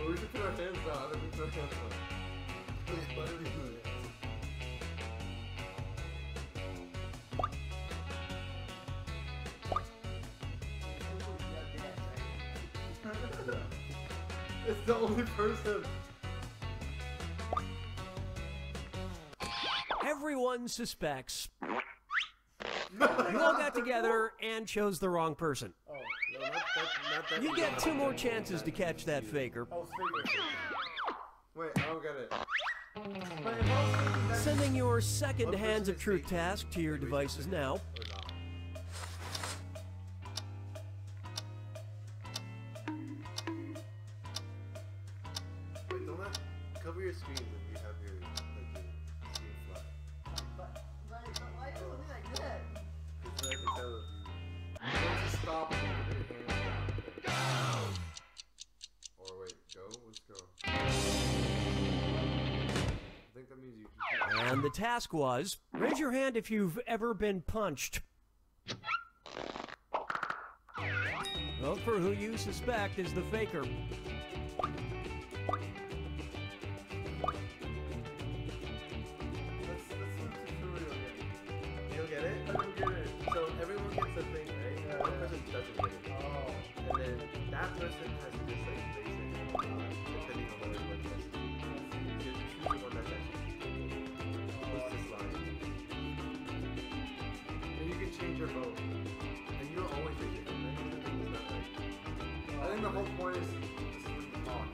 We should put our hands down. We put our hands down. It's the only person. Everyone suspects. You all got together and chose the wrong person. Oh, no, not that. You get 2 more chances to catch that faker. Oh, faker. Wait, I don't get it. Sending your second Hands of Truth task to your devices now. Wait, don't let cover your screen when you have your screen flat. But why is it something like that? Because then I can tell if You want to stop and put your hands down. Or wait, go? Let's go. I think that means you can. And the task was, raise your hand if you've ever been punched. Vote for who you suspect is the faker. You'll get it? I don't get it. So everyone gets a thing, right? One person doesn't get it. Oh. And then that person has to just like face it, depending on what everyone does. You choose the one that's actually who's this line. And you can change your vote. And you don't always raise your hand, right? The thing is not like... I think the whole point is to talk.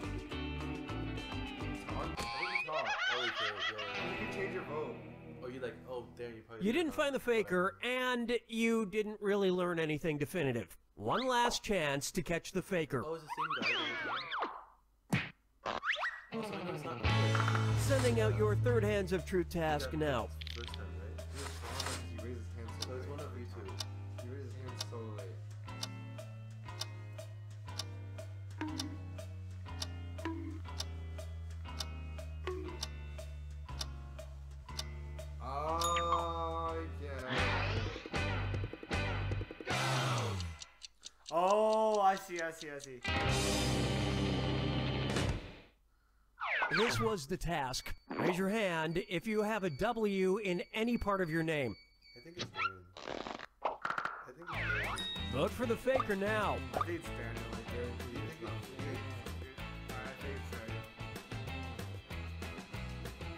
Talk? I think you talk. Oh, yeah. You can change your vote. Oh, you like, oh, there you probably... You didn't find the faker, and you didn't really learn anything definitive. One last chance to catch the faker. Oh, it's the same guy. Oh, so I know it's not good. Sending out your third Hands of Truth task now. First time, right? He raised his hand so So it's late. one of you two. He raised his hand so late. Oh, I see. This was the task. Raise your hand if you have a W in any part of your name. I think it's Darren. Vote for the faker now. I think it's Darren. Like, Do you think it's I think it's Darren.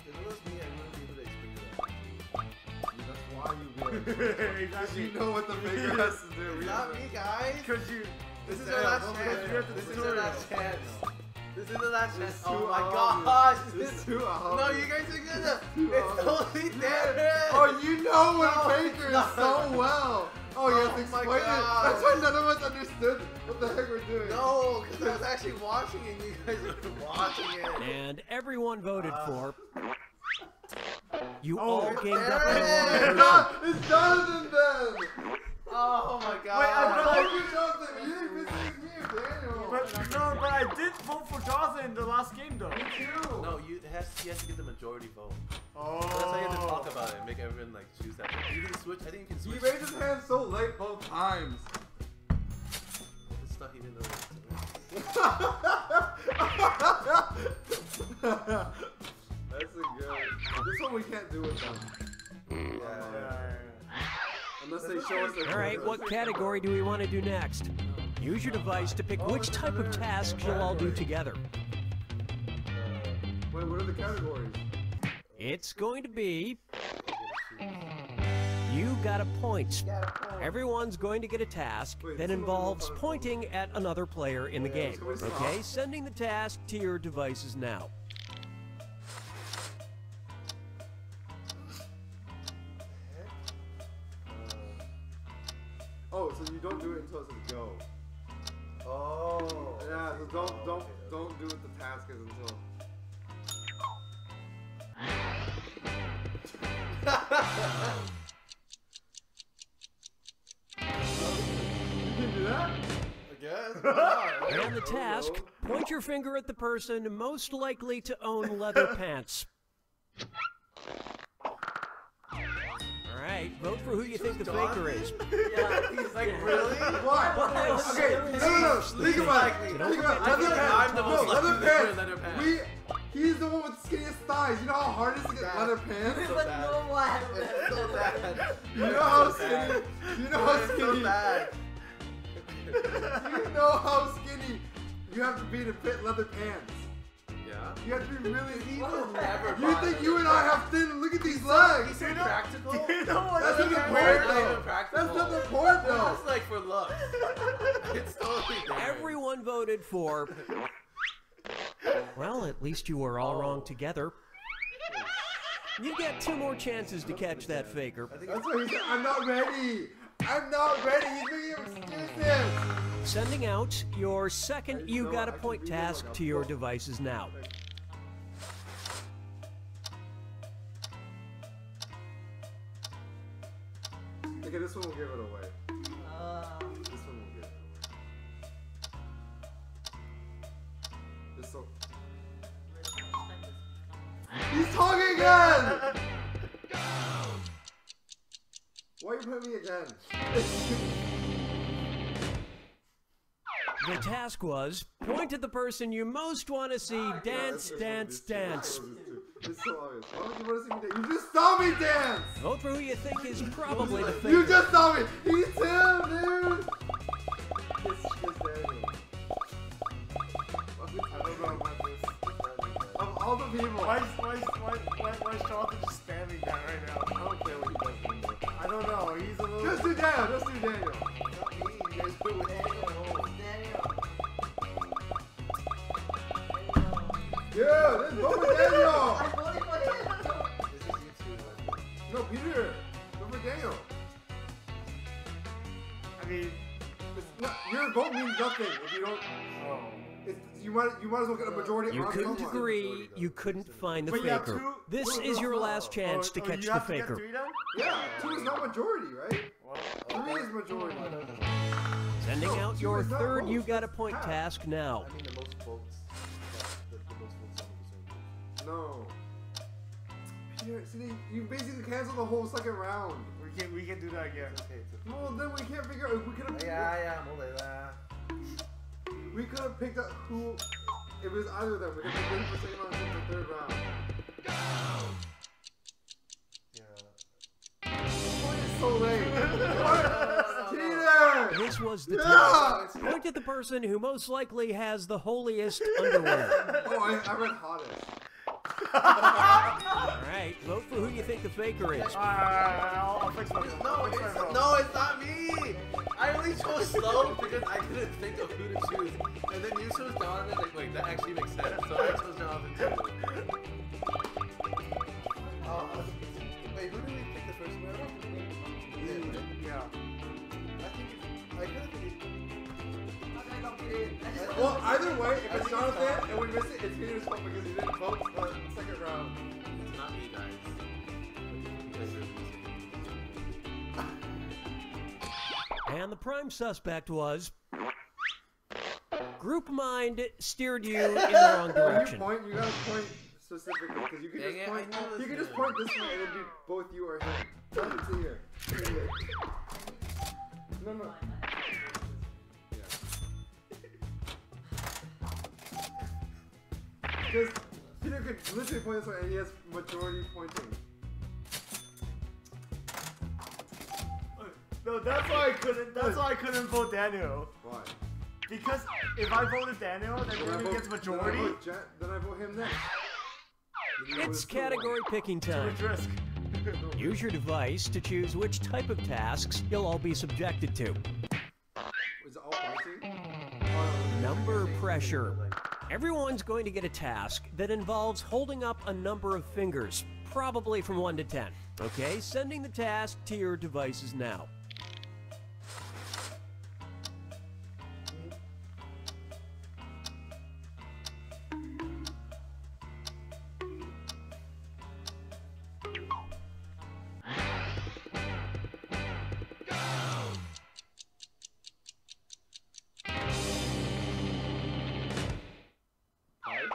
If it was me, I wouldn't be able to explain that. That's why you win. Exactly. You know what the faker has to do. It's not me, guys. Because you. This is our last chance. This is our last chance. This is the last chance. It's Oh too my obvious. gosh. It's too No, obvious. you guys are gonna. too It's obvious. totally Darren. Oh, you know what No, a faker it's is so well. Oh, you have to Oh my explain it. God. That's why none of us understood what the heck we're doing. No, because I was actually watching and you guys were watching it. And everyone voted for. You Oh, all it's ganged up Darren. on one It's person. It's Jonathan then. Oh my god. Wait, I Thank you, Jonathan. You didn't miss me or Daniel. But I did vote for Jonathan in the last game, though. Me too. No, he has to get the majority vote. Oh. So that's how you have to talk about it and make everyone like choose that. You can switch. I think you can He switch. raised his hand so late both times. thought he didn't know what That's a good. This one we can't do with them. Unless they show us their Alright, what category do we want to do next? Use your device to pick which type of tasks you'll all do together. Wait, what are the categories? It's going to be... You got a point. Everyone's going to get a task that involves pointing at another player in the game. Okay, sending the task to your devices now. Oh, so you don't do it until it says go. Oh. Yeah, so don't do what the task is until. You can do that? I guess. And the task, point your finger at the person most likely to own leather pants. Alright, vote for who you think the faker is. Yeah, he's like, really? What? Okay, no. Think about it. Leather pants. He's the one with the skinniest thighs. You know how hard it is to get leather pants? It's so bad. It's so bad. You know how skinny? You know how skinny? So bad. You know how skinny you have to be to fit leather pants. Yeah. You have to be really. Never You think you and I have thin? Look at these legs. He's so practical. That's not the point though. That's not the point though. That's like for luck. It's totally different. Everyone voted for... Well, at least you were all wrong together. You get 2 more chances to catch that faker. That's what he said. I'm not ready. I'm not ready. He's making excuses. Sending out your second You Got a Point task to your devices now. Okay, this one will give it away. This one will give it away. This one. He's talking again! Why are you putting me again? The task was, point at the person you most want to see dance, dance, dance. It's so obvious. Why would you want to see me dance? You just saw me dance! Vote for who you think is probably the faker. You just saw me! He's him, dude! Kiss Daniel. I don't know about this. Of all the people. Why is Jonathan just standing there right now? I don't care what he does anymore. I don't know. He's a little. Just do Daniel. Just do Daniel. Not me. You guys put with Daniel. Yeah, let's go with Daniel. I voted for him. This is you two. No, Peter. Go for Daniel. I mean, your vote means nothing if you don't. oh. You might as well get a majority. You on couldn't someone. agree, you couldn't find the But you have faker. two- This is your last chance to catch you the have to get faker. 3 then? Yeah, 2 is not majority, right? Well, 3 is majority. Sending No, out 2 your is not third votes, You Got a that's Point half. task now. I mean the most votes. The most votes on the No. Peter, see, you basically canceled the whole second round. we can do that again. okay. Well, then we can't figure out. We could have. Yeah, mole that. We could have picked up who. It was either of them. We could have picked for second round and the third round. Yeah. Why is it so late? Peter! This was the Yeah! task. Point at the person who most likely has the holiest underwear. Oh, I read hottest. Alright, vote for who you think the faker is. I'll fix my vote. No, it's not me. I only chose slow because I couldn't think of who to choose. And then you chose Jonathan. Like, wait, that actually makes sense. So I chose Jonathan too. Wait, who did we pick the first round? Yeah. I could have picked. Well, either way, if it's Jonathan and we miss it, it's Peter's fault because he didn't vote for the second round. It's not me, guys. You guys are losing. And the prime suspect was... Group Mind steered you in the wrong direction. When you gotta point specifically, because you can just point. You can just point this way and it'd be both you or him. Nothing to here. No. Because Peter could literally point this way and he has majority pointing. No, that's why I couldn't. That's why I couldn't vote Daniel. Why? Because if I voted Daniel, then Daniel gets majority. Then I vote him next. It's category picking time. Risk. Use your device to choose which type of tasks you'll all be subjected to. Is it all pointing? Number pressure. Everyone's going to get a task that involves holding up a number of fingers, probably from 1 to 10. Okay, sending the task to your devices now.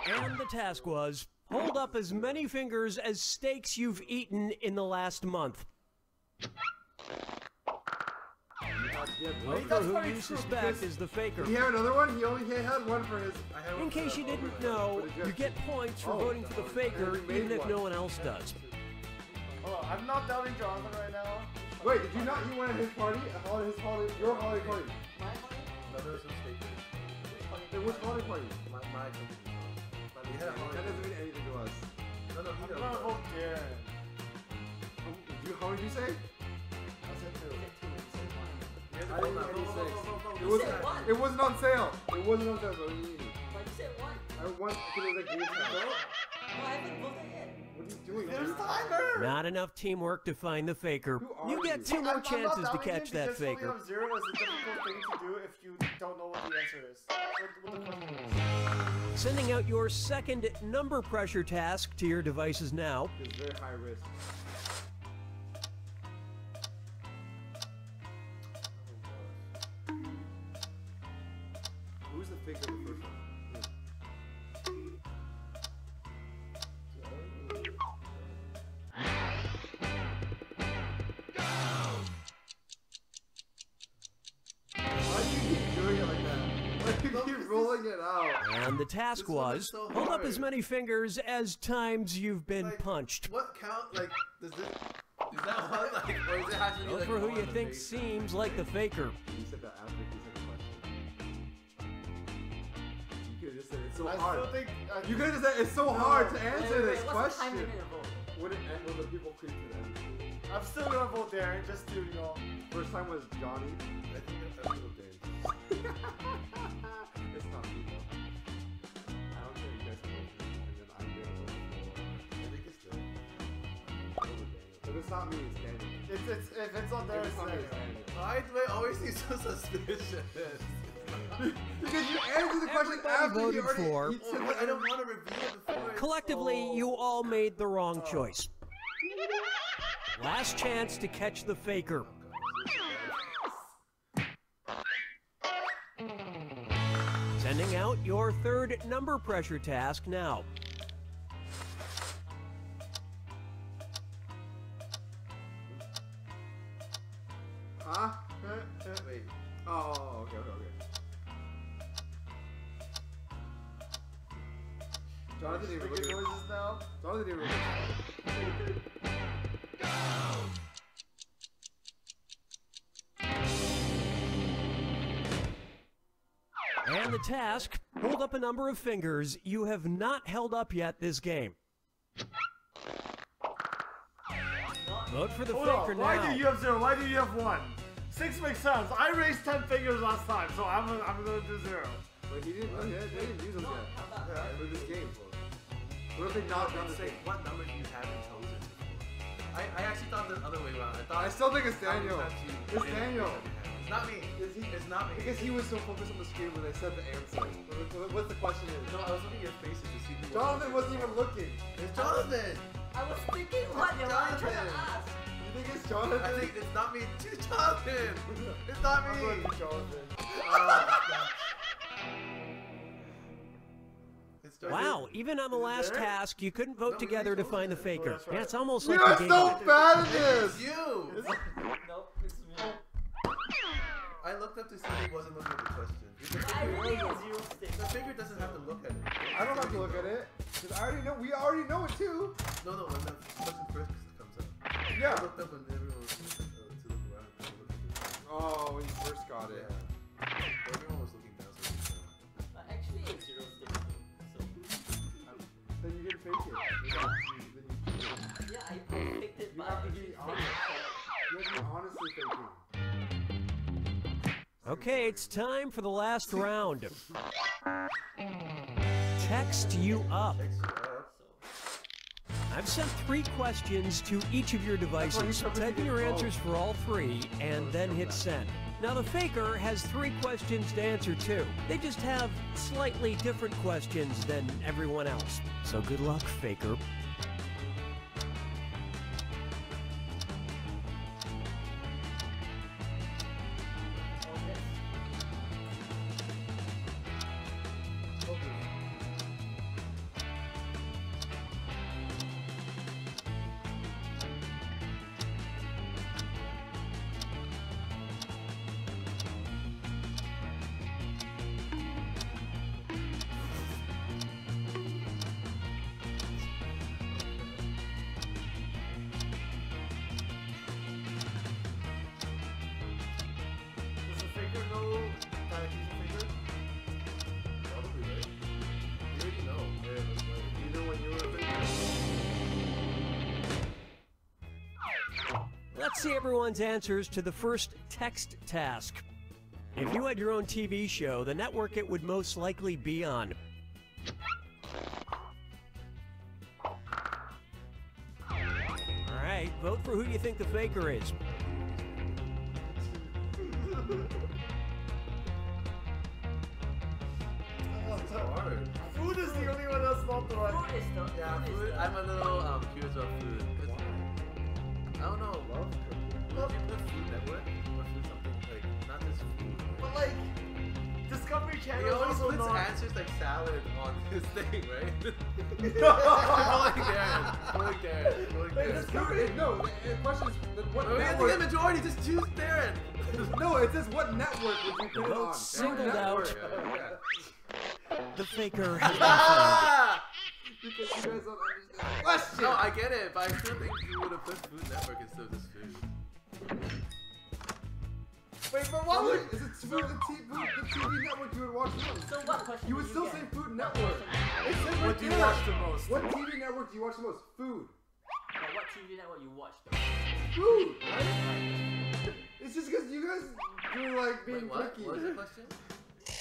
And the task was, hold up as many fingers as steaks you've eaten in the last month. Vote for who you suspect is the faker. Did he have another one? He only had one for his... In case you didn't know, you get points for voting for the faker even if no one else does. Oh, I'm not doubting Jonathan right now. Wait, did you not eat one at his party? Your holiday party? No, there was some steakers. Which holiday party? My company. That doesn't mean anything to us. No, he I'm gonna vote Darren. How many did you say? I said 2. I didn't hear any 6. It wasn't on sale. It wasn't on sale, so what do you mean? Like you said one. I won because it was like game time. No, I haven't voted yet. What are you doing? There's timer! Not enough teamwork to find the faker. You get 2 more chances to catch that faker. Because 0 is a difficult thing to do if you don't know what the answer is. What the question is. Sending out your second number pressure task to your devices now. It's very high risk. Who's the faker of the first one? Why do you keep doing it like that? Why do you keep rolling it out? And the task was, hold up as many fingers as times you've been punched. What count? Like, does this? Is that one? Like, or does it have to be Vote like for who on you the think face? seems like the faker. You said that after you said the question. You could have just said it's so I hard. still think. You could have just said it's so hard to answer this What's the time question. limit to vote? Would it end when the people creep to the end? I'm still gonna vote Darren just to, you know. First time was Johnny. I think that's a little Dave. It's not me though. I don't care if you guys vote for me, and then I'm gonna vote for. I think it's Dave. If it's not me, it's Daniel. If it's on there, If it's it's not me, Daniel. it's Daniel. Why do I always seem so suspicious? Because you answered the question Everybody after voted he already. for. He said I don't want to reveal it before. Collectively, you all made the wrong choice. Last chance to catch the faker. Sending out your third number pressure task now. Huh? Wait. Oh, okay. Jonathan didn't even look at it. Noises now. Jonathan didn't even look at it. And the task, hold up a number of fingers you have not held up yet this game. Vote for the Hold faker on. now. Why do you have 0? Why do you have 1? 6 makes sense. I raised 10 fingers last time, so I'm gonna do 0. But he didn't. They didn't use them yet. For this game. What if they knocked down the Say thing? what number you haven't chosen before. I actually thought the other way around. I I still think it's Daniel. It's Daniel. It's not me. It's not me. Because he was so focused on the screen when they said the answer. What the question is? No, I was looking at your faces to see who. Jonathan wasn't even looking. It's Jonathan. I was thinking what they were trying to ask. You think it's Jonathan? I think it's not me. It's Jonathan. It's not me. I'm going to Jonathan. Wow, even on the last task, you couldn't vote together to find the faker. that's right. Yeah, it's almost like You're the game. so bad at this! You. Nope, it's me. I looked up to see who wasn't looking at the question. I really had 0 sticks. The figure doesn't have to look at it. I don't have to look at it. Because we already know it too. No, when the question first comes up. Yeah. I looked up and everyone was to look around. Oh, when you first got it. Yeah. Everyone was looking down. Actually, it's 0 sticks. Then you can fake it. Yeah, I faked it, but You have to be honest. You have to be honestly faking. Okay, it's time for the last round. Text you up. I've sent 3 questions to each of your devices. Type in your answers for all 3 and then hit send. Now the faker has 3 questions to answer too. They just have slightly different questions than everyone else. So good luck, faker. Let's see everyone's answers to the first text task. If you had your own TV show, the network it would most likely be on. Alright, vote for who you think the faker is. It's so hard. Food is the only one that's not the right. Food is the Food. I'm a little curious about food. I don't know. Would you put Food Network or food something like not just food? But like, Discovery Channel He always also puts not. answers like salad on his thing, right? Going Darren. Discovery. No, the question is what We have to network. get majority. Just choose Darren. No, it says what network would you put it on? Singled What out. network? The faker has been found. Because you guys don't understand the question. No, I get it, but I still think you would have put Food Network instead of just food. Wait, but why would is it food, the TV network you would watch most? So what question You would did still get? say Food Network. It says right What do you there. watch the most? What TV network do you watch the most? Food. But what TV network you watch though? Food, right? It's just because you guys you're like being What? picky. What was the question?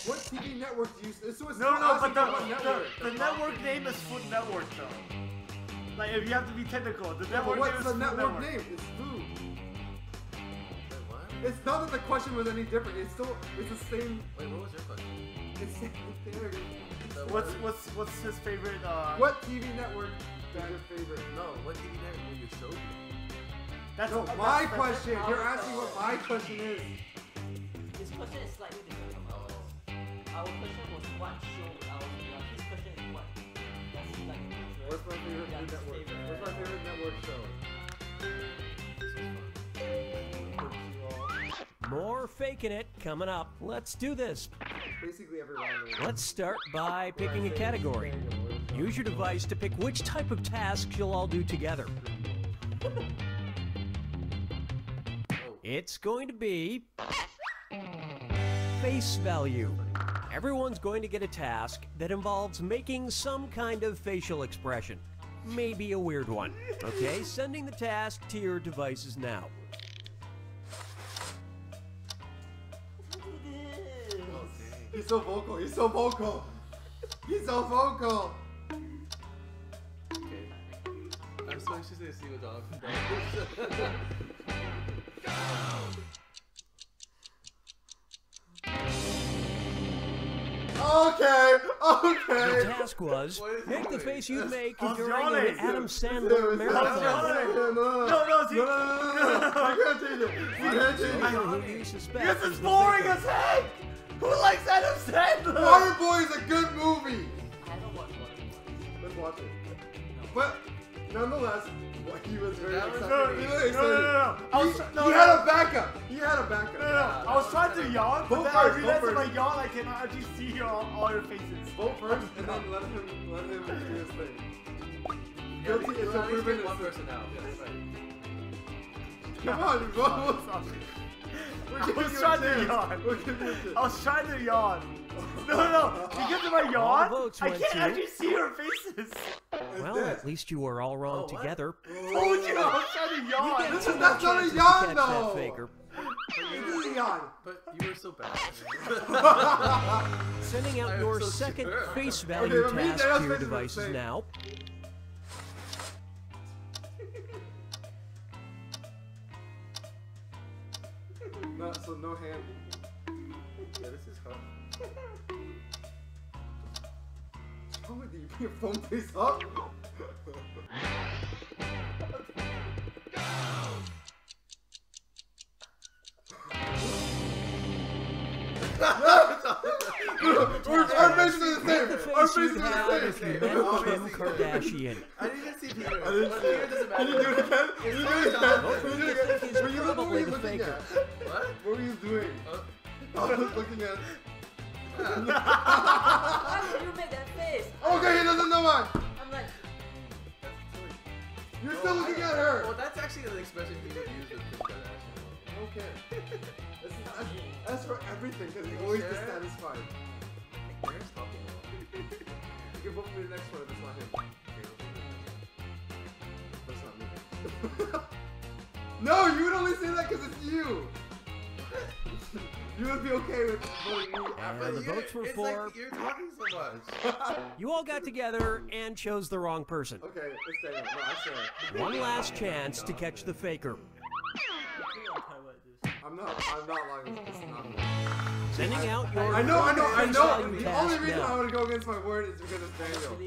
What TV network do you? So it's No, not but asking for what network. the network name is Food Network though. Like if you have to be technical, the Yeah, network but name what's is the Food network Network. name? It's food. Wait, what? It's not that the question was any different. It's still the same. Wait, what was your question? It's there. What's his favorite? What TV network is your favorite? No, what TV network will you show you? That's No, my question. You're asking what my question is. This question is slightly different from ours. Our question was what show would ours be on. This question is what does he like to interest? What's my favorite Yeah, food his network? favorite. What's my favorite network show? More faking it coming up. Let's do this. Basically every round. Let's start by picking a category. Use your device to pick which type of tasks you'll all do together. It's going to be face value. Everyone's going to get a task that involves making some kind of facial expression. Maybe a weird one. Okay, sending the task to your devices now. He's so vocal. He's so vocal. He's so vocal. Okay. I'm so interested to see what Jonathan Okay. The task was make the face you'd make during an Adam Sandler marathon. This is boring as heck! Who likes Adam Sandler? Waterboy is a good movie. I haven't watched Waterboy. Let's watch it. But Nonetheless, he was very excited. No. He had a backup. He had a backup. No. I was trying to yawn, but then I realized if I yawn, I cannot actually see all your faces. Vote first, and then let him do his thing. Guilty until proven one person out. Yes, right. Come on, vote. I was trying to yawn. I was trying to yawn. No. Because of my yawn, I can't actually see your faces. Well, at least you are all wrong together. Told you, I was trying to yawn. That's not a yawn, though. That faker. It is a yawn. But you were so bad. Sending out your second face value task to your devices now. So no hand. Yeah, this is hard. How would you put your phone face up? Our faces are the same. Our faces are the same. Kim Kardashian. I didn't even see Peter. I didn't see it. Can you do it again? Can you do it again? What were you looking at? What? What were you doing? I was looking at. Why would you make that face? Okay, he doesn't know why. I'm like, You're still looking at her. Well, that's actually an expression people use with Kim Kardashian. Okay. That's for everything, because he's always dissatisfied. Where's talking about? You can vote for me the next one if it's not him. That's not me. No, you would only say that because it's you. You would be okay with voting me after. And the votes were for. Like you're talking so much. You all got together and chose the wrong person. Okay, it's Daniel. No, I swear. One last chance to catch the faker. I'm not lying. It's not me. Sending out your. I know. The task only reason now. I want to go against my word is because it's Daniel.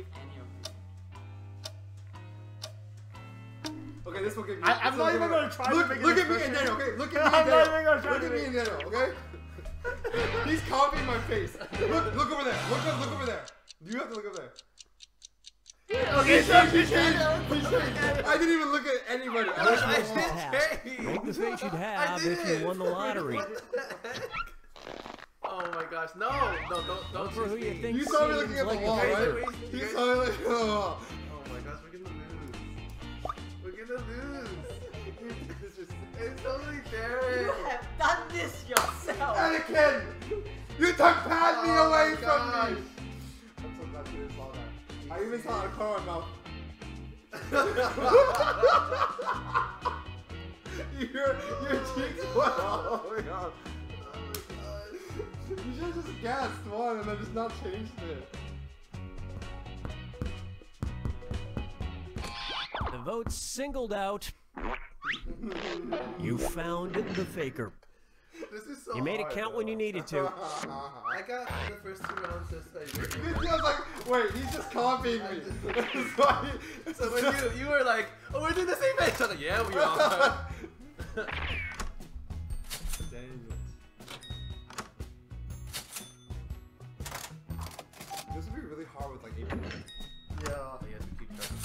Okay, this will give me. I'm not even going to try to make it. Look at me and Daniel, okay? Look at me and I'm not Daniel. even going to try Look to at me make and Daniel, okay? He's copying my face. Look over there. Look over there. You have to look over there. Okay, I didn't even look at anybody. Make the face you'd have if you won the lottery. Oh my gosh, no, don't For who you think You saw me looking at the seems wall, like a right? You saw me looking at the wall. Oh my gosh, we're gonna lose. We're gonna lose. It's totally Derek. you have done this yourself. Anakin! You took Padme away from me! I'm so glad you saw that. I even saw a car in my mouth. Your cheeks went. Oh my god. You should have just guessed one and then just not changed it. The votes singled out. You found the faker. This is so You made it hard, count though. when you needed to. I got the first 2 rounds just like. I was like, wait, he's just copying me. So when you were like, oh, we're doing the same thing. I was like, yeah, we are. This would be really hard with like 8 people. Yeah. You have to keep track of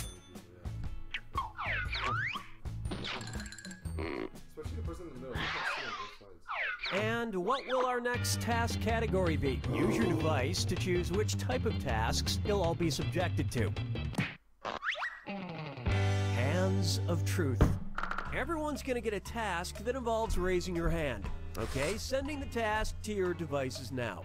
Especially the person in the middle. You can't see on both sides. And what will our next task category be? Use your device to choose which type of tasks you'll all be subjected to. Hands of Truth. Everyone's gonna get a task that involves raising your hand. Okay, sending the task to your devices now.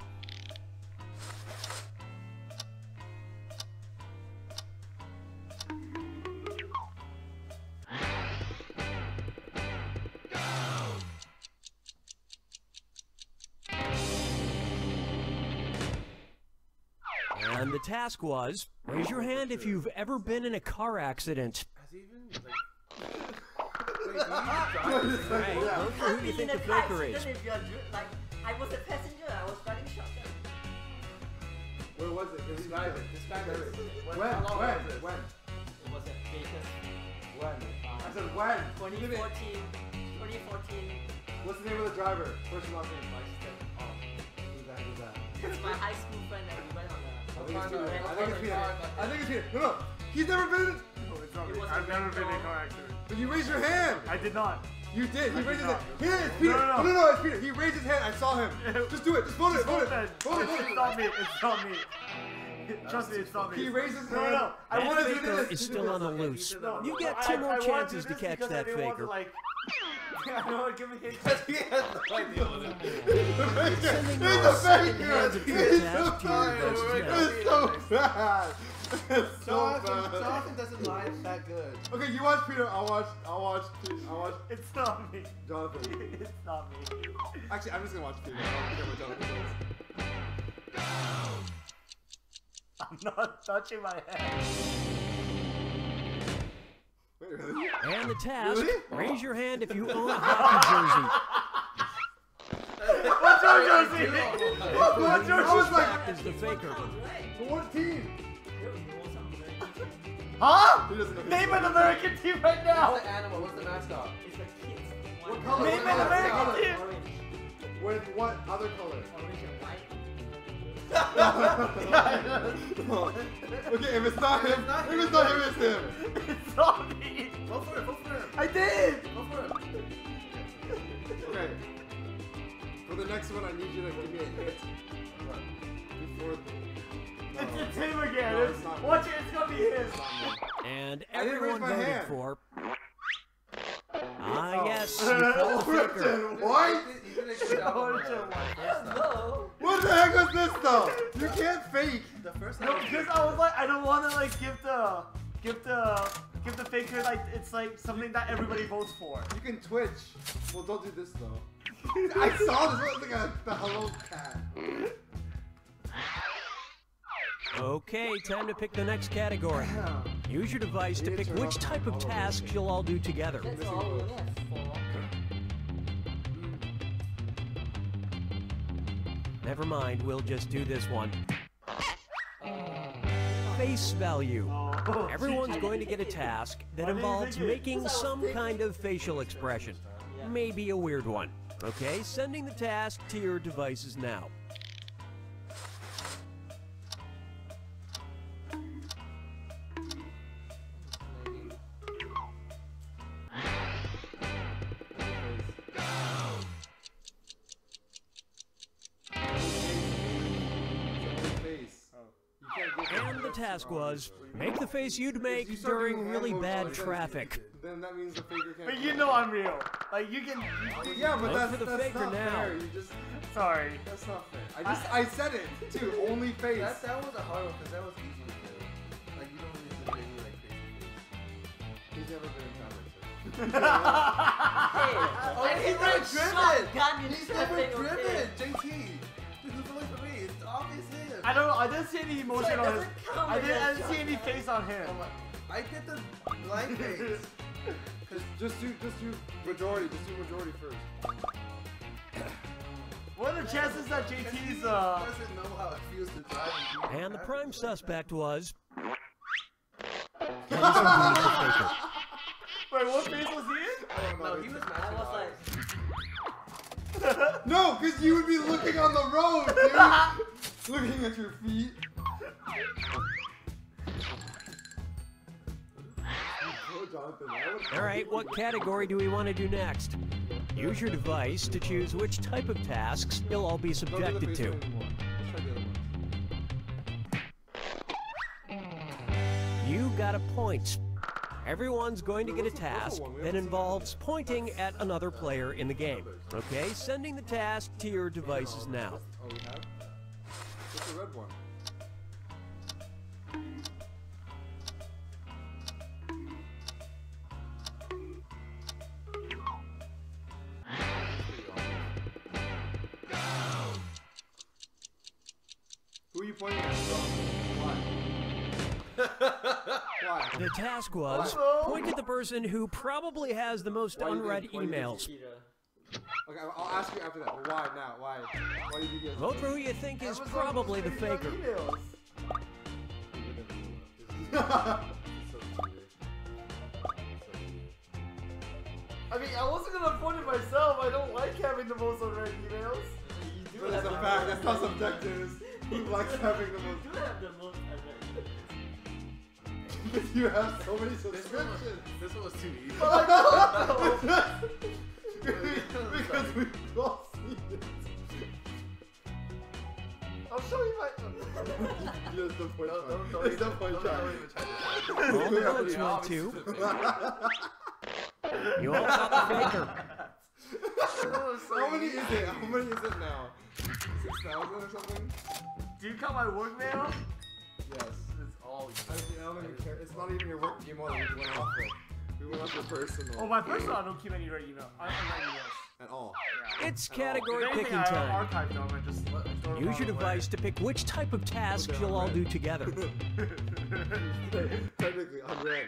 And the task was, raise your hand if you've ever been in a car accident. Has he even like? Right, vote for who you think the faker is. If you're like, I was a passenger, I was riding shotgun. Where was it? Describe it. When? It was at Vegas. When? I said when? 2014. What's the name of the driver? First and last name. Who's that? It's my high school friend that we went on I think it's Peter. No. He's never been. No, it's not It I've never been a car accident. But you raised your hand. I did not. You did. He raised his hand. Here, it's Peter. No, No, it's Peter. He raised his hand. I saw him. Just do it. Just vote it. Vote it. Vote it. It's not me. It's not me. Trust me, it's not me. He raised his hand. No. I want to do Faker this. is still on the loose. No, You get 2 more chances to catch that faker. I don't want to give me He has no idea what it is. Sending He's your a second faker. hand of He's trick so task to your devices now. It's so bad. It's so bad. Jonathan doesn't lie that good. Okay, you watch Peter. I'll watch Peter. It's not me. Jonathan. It's not me. Actually, I'm just gonna watch Peter. I don't care what Jonathan does. I'm not touching my head. Wait, really? And the task, Really? raise your hand if you own a hockey What's your jersey? What's your jersey? jersey? Fact is the faker. For what team? Huh? He doesn't know. Name an American team right now. What's the animal? What's the mascot? It's the kids. What color? Name What an color? American team. With what other color? Orange and white. Okay, if it's not him, it's him. It's not me. Go for it. Go for it. I did. Go for it. Okay. For the next one, I need you to give me a hit. Before. It's him again. No, it's not me. Watch it. It's gonna be his. And I didn't raise everyone my voted hand. for. Yes, you called the faker. Origin White? You didn't get that one right. No. What the heck was this though? You can't fake. The first No, time. because I was like, I don't want to like give the faker like it's like something that everybody votes for. You can Twitch. Well, don't do this though. I saw this. It was like the hello cat. Okay, time to pick the next category. Use your device to pick which type of tasks you'll all do together. That's all we only have 4. Never mind, we'll just do this one. Face value. Everyone's going to get a task that involves making some kind of facial expression. Maybe a weird one. Okay, sending the task to your devices now. And the task was, make the face you'd make during really bad traffic. Then that means the faker can't. But you know I'm real. Like you can. Yeah, but Vote that's for the that's faker not now. fair. You just. Sorry. That's not fair. I said it too. Only face. That was a hard one because that was easy to do. Like you don't need to do any like crazy things. He's never been in He's never driven. He's never driven. Okay. JT. This is only for me. It's obvious him. I didn't see any emotion on his. I didn't see any face on him. I get the blind face. Just do majority. Just do majority first. What are the chances that JT's doesn't know how it feels to drive. And the prime suspect was... Wait, what face was he in? No, he was I was like, No, because you would be looking on the road, dude. Looking at your feet. Alright, what category do we want to do next? Use your device to choose which type of tasks you'll all be subjected to. You got a point. Everyone's going to get a task that involves pointing at another player in the game. Okay, sending the task to your devices now. Oh, we have? What's the red one? Who are you pointing at? Why? Why? The task was, point at the person who probably has the most unread emails. Okay, I'll ask you after that. But why now? Why? Why did you get? Vote for who you think is probably the faker. I mean, I wasn't gonna point it myself. I don't like having the most unread emails. But that's a fact. That's not subjective. Who likes having the most? You do have the most unread emails. You have so many subscriptions. This one was too easy. Because we've all seen it. I'll show you my. Just the point. Don't even try this. All the votes went to. You all got the faker. How many is it? How many is it now? 6,000 or something? Do you count my work mail? Yes. It's all. I don't even care. It's not even your work email that we went off with. We went off your personal. Oh, my personal. I don't keep any right email. I don't write emails. At all. Yeah. It's category If anything, picking I time. archive them and just throw them Use your away. device to pick which type of tasks you'll all do together. Technically, unread.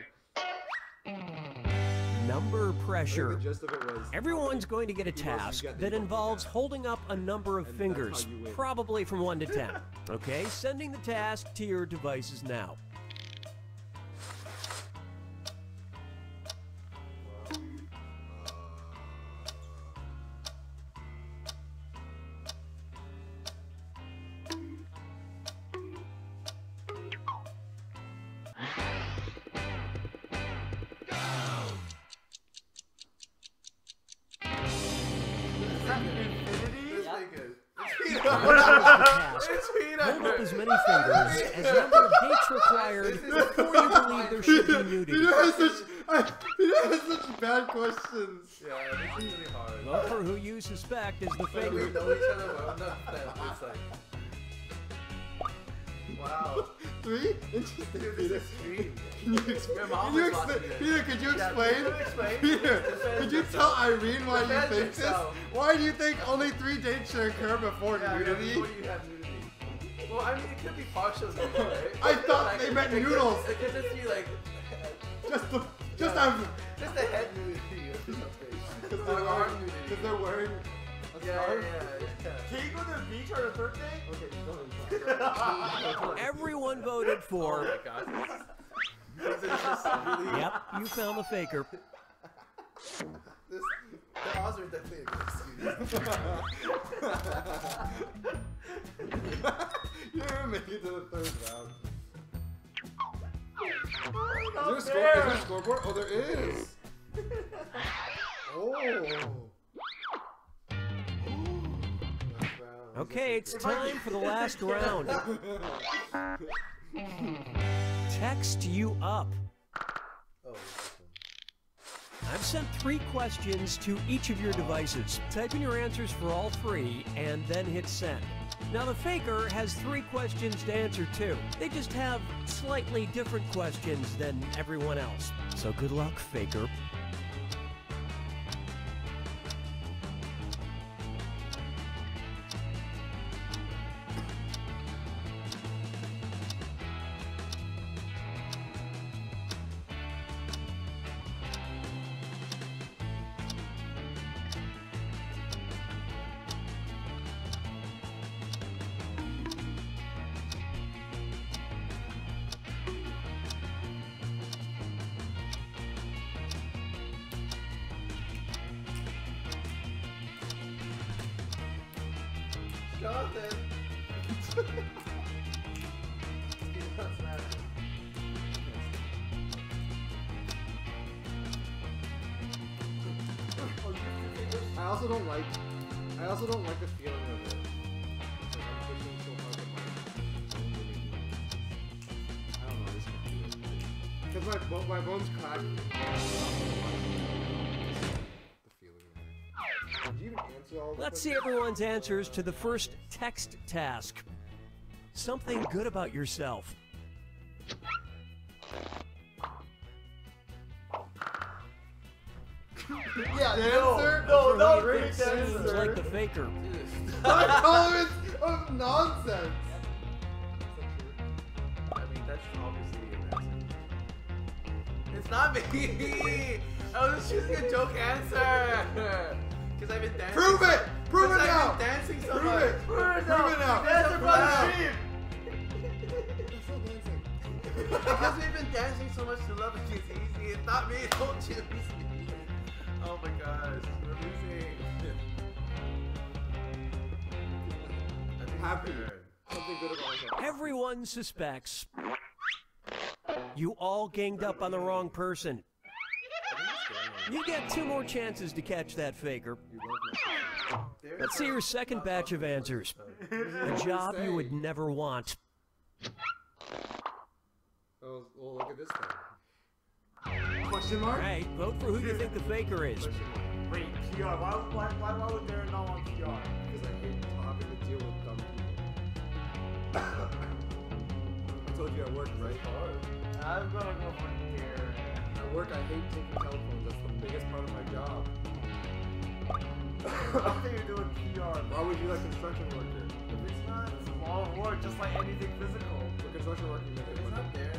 Number pressure. The gist of it was, Everyone's going to get a task that involves holding up a number of fingers, probably from 1 to 10. Okay, sending the task to your devices now. Hold up as many fingers as number of dates required before you believe there should be nudity. He has such bad questions. Yeah, this is really hard. Vote for who you suspect is the We faker. know each other well enough that it's like. Wow. 3? Interesting. Dude, this is extreme. Can you explain? Your mom Can you was explain? watching it. Peter, could you Yeah, explain? can you explain? Peter, Defend could you yourself. tell Irene why you Defend think this? yourself. Why do you think only 3 dates should occur before Yeah, nudity? before you have nudity. Well, I mean, it could be partial nudity, right? I thought Like, they meant it could- noodles. It could just be like. Just the Just a head nudity or something. Because Or arm nudity. they're wearing a scarf. Yeah. Can you go to the beach on a third day? Okay, Everyone voted for. Oh my god. This is just really. Yep, you found the faker. The odds are definitely against you. You didn't make it to the 3rd round. Is there a scoreboard? Oh, there is. Oh. Okay, it's time for the last round. Text you up. I've sent 3 questions to each of your devices. Type in your answers for all 3 and then hit send. Now the faker has 3 questions to answer too. They just have slightly different questions than everyone else. So good luck, faker. Jonathan. I also don't like the feeling of it. Like I'm pushing so hard that I don't know, this could be it. Because my bones crack. The feeling of it. Did you even answer all of Let's see everyone's answers to the first text task. Something good about yourself. Yeah, Dancer? no, Great Seems dancer. like the faker. High tolerance of nonsense. I mean, that's obviously an answer. It's not me! I was just choosing a joke answer! Because I've been dancing. Prove it! Prove it now! I've been dancing so Prove much. it! Prove it now! That's a brother stream! Because we've been dancing so much to love it, it's easy. It's not me, don't choose me. Oh my gosh, we're losing. Happy. Something good about myself. Everyone suspects. You all ganged up on the wrong person. You get 2 more chances to catch that faker. Let's see your second batch of answers. A job you would never want. Oh, well, look at this thing. Question mark? Alright, vote for who you think the faker is. Wait, PR. Why would Darren not want PR? Because I hate having to deal with dumb people. I told you at work, right? I'm gonna go for Darren. At work, I hate taking telephones. That's the biggest part of my job. I think you're doing PR. Why would you like construction worker? If it's not, it's a lot of work, just like anything physical. For construction worker, you If it's not there,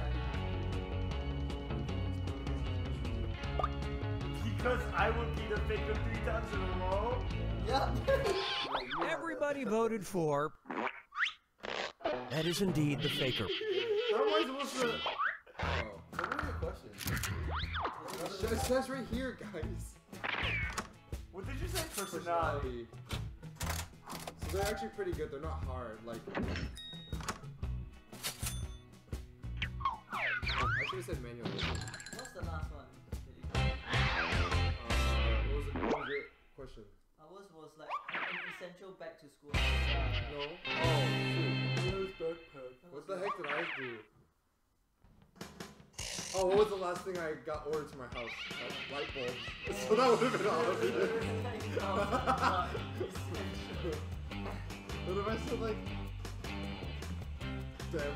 Because I would be the faker 3 times in a row? yeah. Everybody voted for. That is indeed the faker. How am I supposed to... Oh, what were your questions? It says right here, guys. What did you say? Personality. So they're actually pretty good. They're not hard. Like, I should have said manual. What's the last one? What was your question? Ours was like an essential back to school. No. Oh, shoot. What the heck did I do? Oh, what was the last thing I got ordered to my house? Light bulbs. So that would have been all. What if I said like that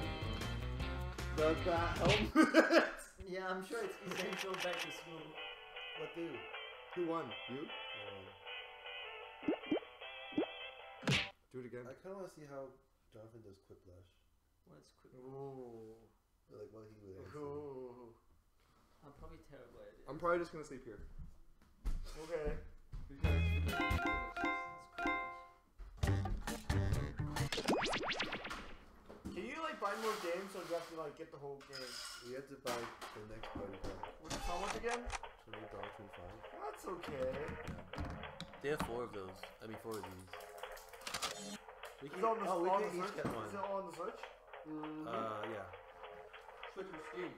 helmet? Yeah, I'm sure it's essential back to school. What do? Who won? You? Do it again. I kind of want to see how Jonathan does quiplash. What's quick? Ooh. Like what he would answer. Ooh. I'm probably terrible at it. I'm probably just gonna sleep here. Okay. Can you like buy more games or do you have to like get the whole game? You have to buy the next party pack. How much again? $28.25. That's okay. They have 4 of those. I mean 4 of these. We Is can, it on the, we on can the each Switch? get one. Is it all on the Switch? Yeah. Switch and Steam.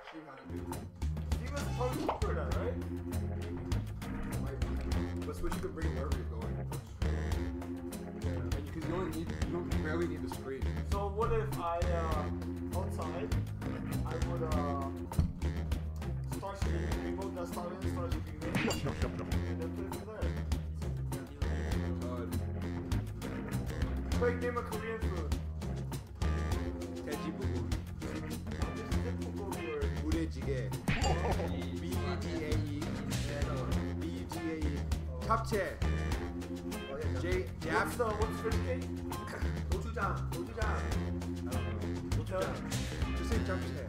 Steam has it too. You guys probably cover that, right? But Switch you can bring wherever you're going. Because you barely need the screen. So what if I outside I would start streaming people that start streaming and then play from there. Quick name of Korean food. Teji bubu. Udejjigae. B-E-D-A-E. B-U-G-A-E. Japchae. What's fish cake? Gochujang. Gochujang. I don't know. Just say japchae.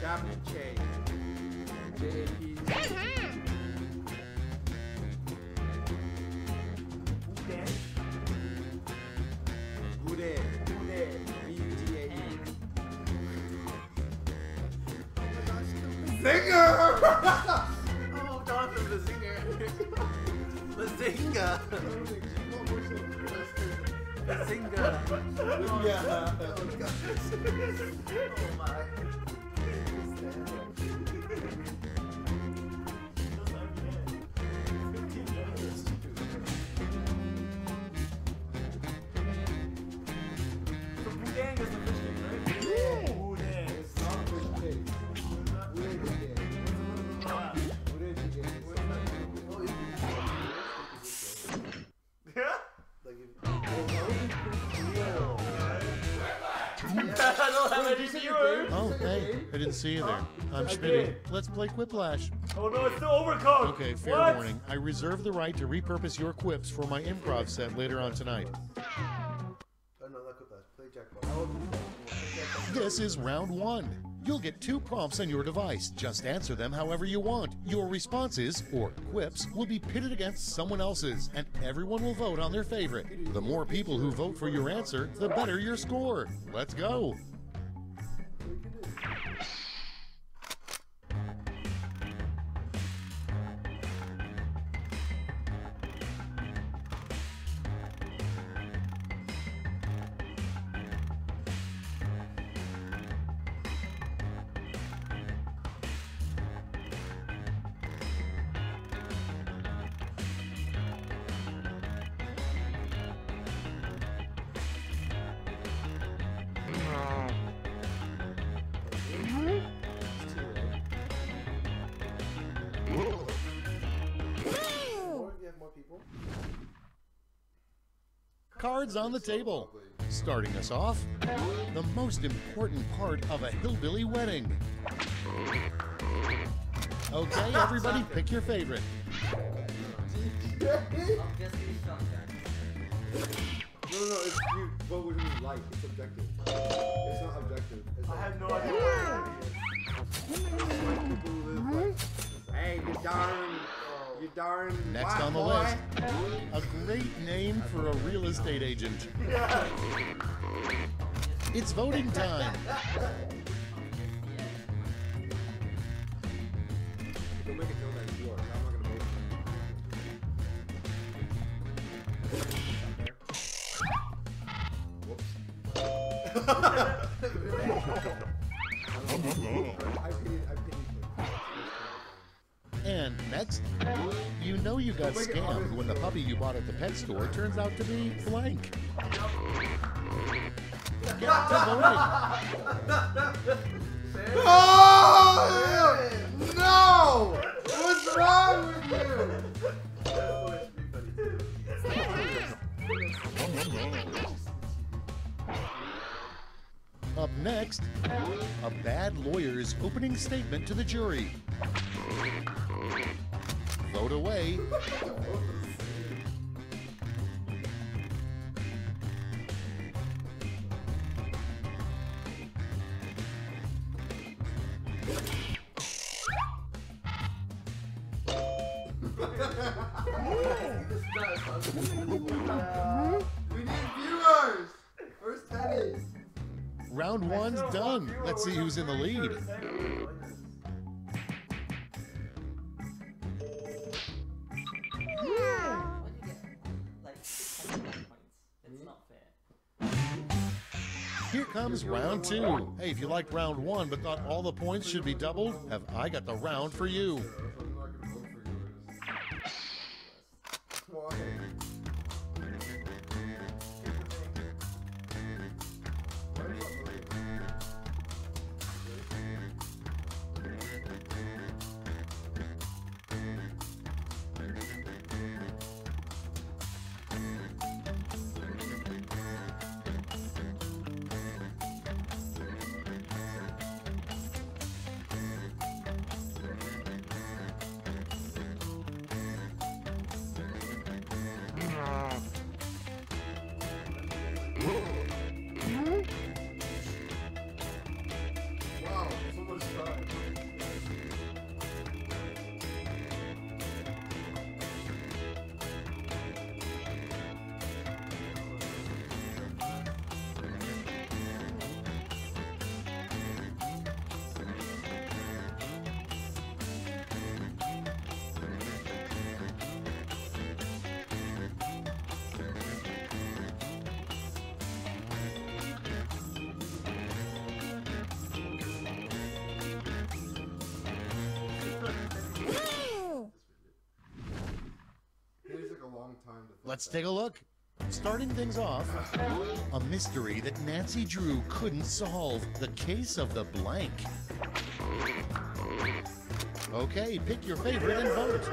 Japchae. J-A-P. Bude. B-U-D-A-E. Zinger! Oh, Jonathan, the zinger. The zinger. The zinger. Yeah. Oh my. Oh, hey, I didn't see you there. I'm Schmitty. Let's play Quiplash. Oh no, it's still overcooked. Okay, fair What? warning. I reserve the right to repurpose your quips for my improv set later on tonight. Oh no, not Quiplash. Play jackbox. This is round 1. You'll get 2 prompts on your device. Just answer them however you want. Your responses, or quips, will be pitted against someone else's, and everyone will vote on their favorite. The more people who vote for your answer, the better your score. Let's go. cards on the table. Starting us off, the most important part of a hillbilly wedding. Okay, everybody pick your favorite. No, it's you. What would you like? It's objective. It's not objective. I have no idea what it is. Hey, you darn. Next on the list, a great name for a real estate agent. Yeah. It's voting time. Don't make it known that you are. I'm not gonna vote. And next, you know you got scammed when the puppy you bought at the pet store turns out to be blank. Get to voting. Oh! No! What's wrong with you? Up next, a bad lawyer's opening statement to the jury. Vote away. We need viewers! Where's Teddy? Round one's done. Let's see who's in the lead. Here comes round two. Hey, if you liked round one but thought all the points should be doubled, have I got the round for you. Wow, so much time. Let's take a look. Starting things off, a mystery that Nancy Drew couldn't solve. The case of the blank. Okay, pick your favorite and vote.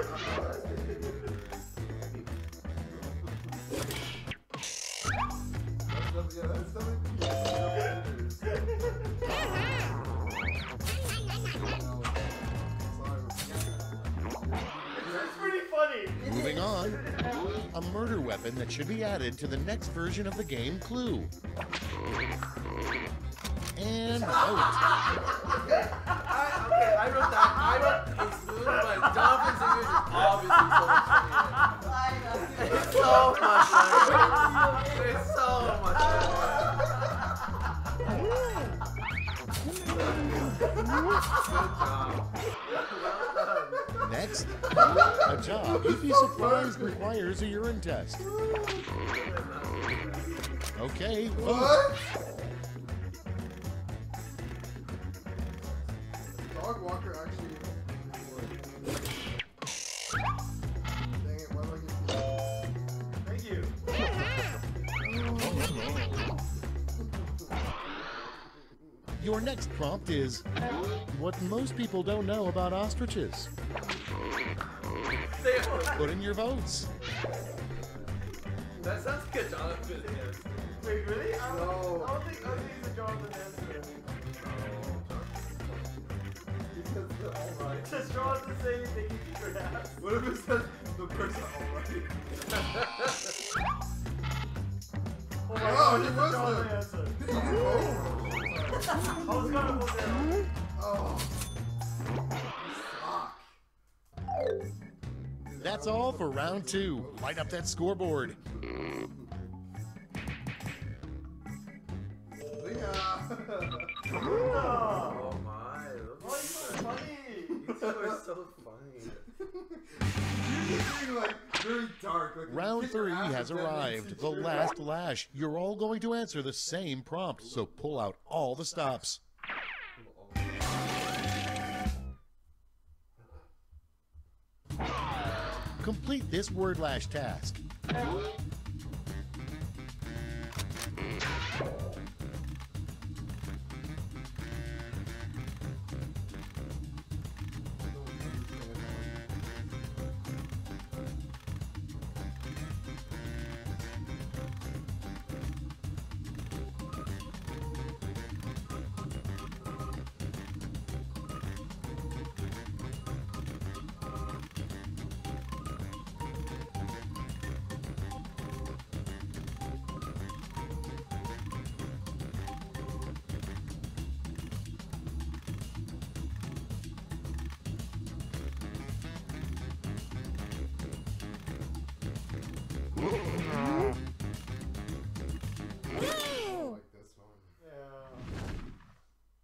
Moving on, a murder weapon that should be added to the next version of the game Clue. And vote. I wrote that. I wrote exclude, but Jonathan's English is obviously so much funnier. It's so much funnier. It's so much funnier. Next, a job you'd be surprised requires a urine test. Okay, vote. Dog walker actually. Dang it, why do I get Thank you. Your next prompt is what most people don't know about ostriches. Put in your votes. That sounds like a Jonathan answer. Wait, really? I No. don't think it's a Jonathan answer. Because they're alright. Just Jonathan saying they can eat your ass. What if it says the person alright? Oh my Oh, god, he it's a was Jonathan there. answer. Oh. I was gonna move down. Oh. You suck. That's all for round 2. Light up that scoreboard. Oh my. Why are you so funny? You two are so funny. You're like very dark. Like, Round 3 has arrived. The last lash. You're all going to answer the same prompt, so pull out all the stops. Complete this word lash task.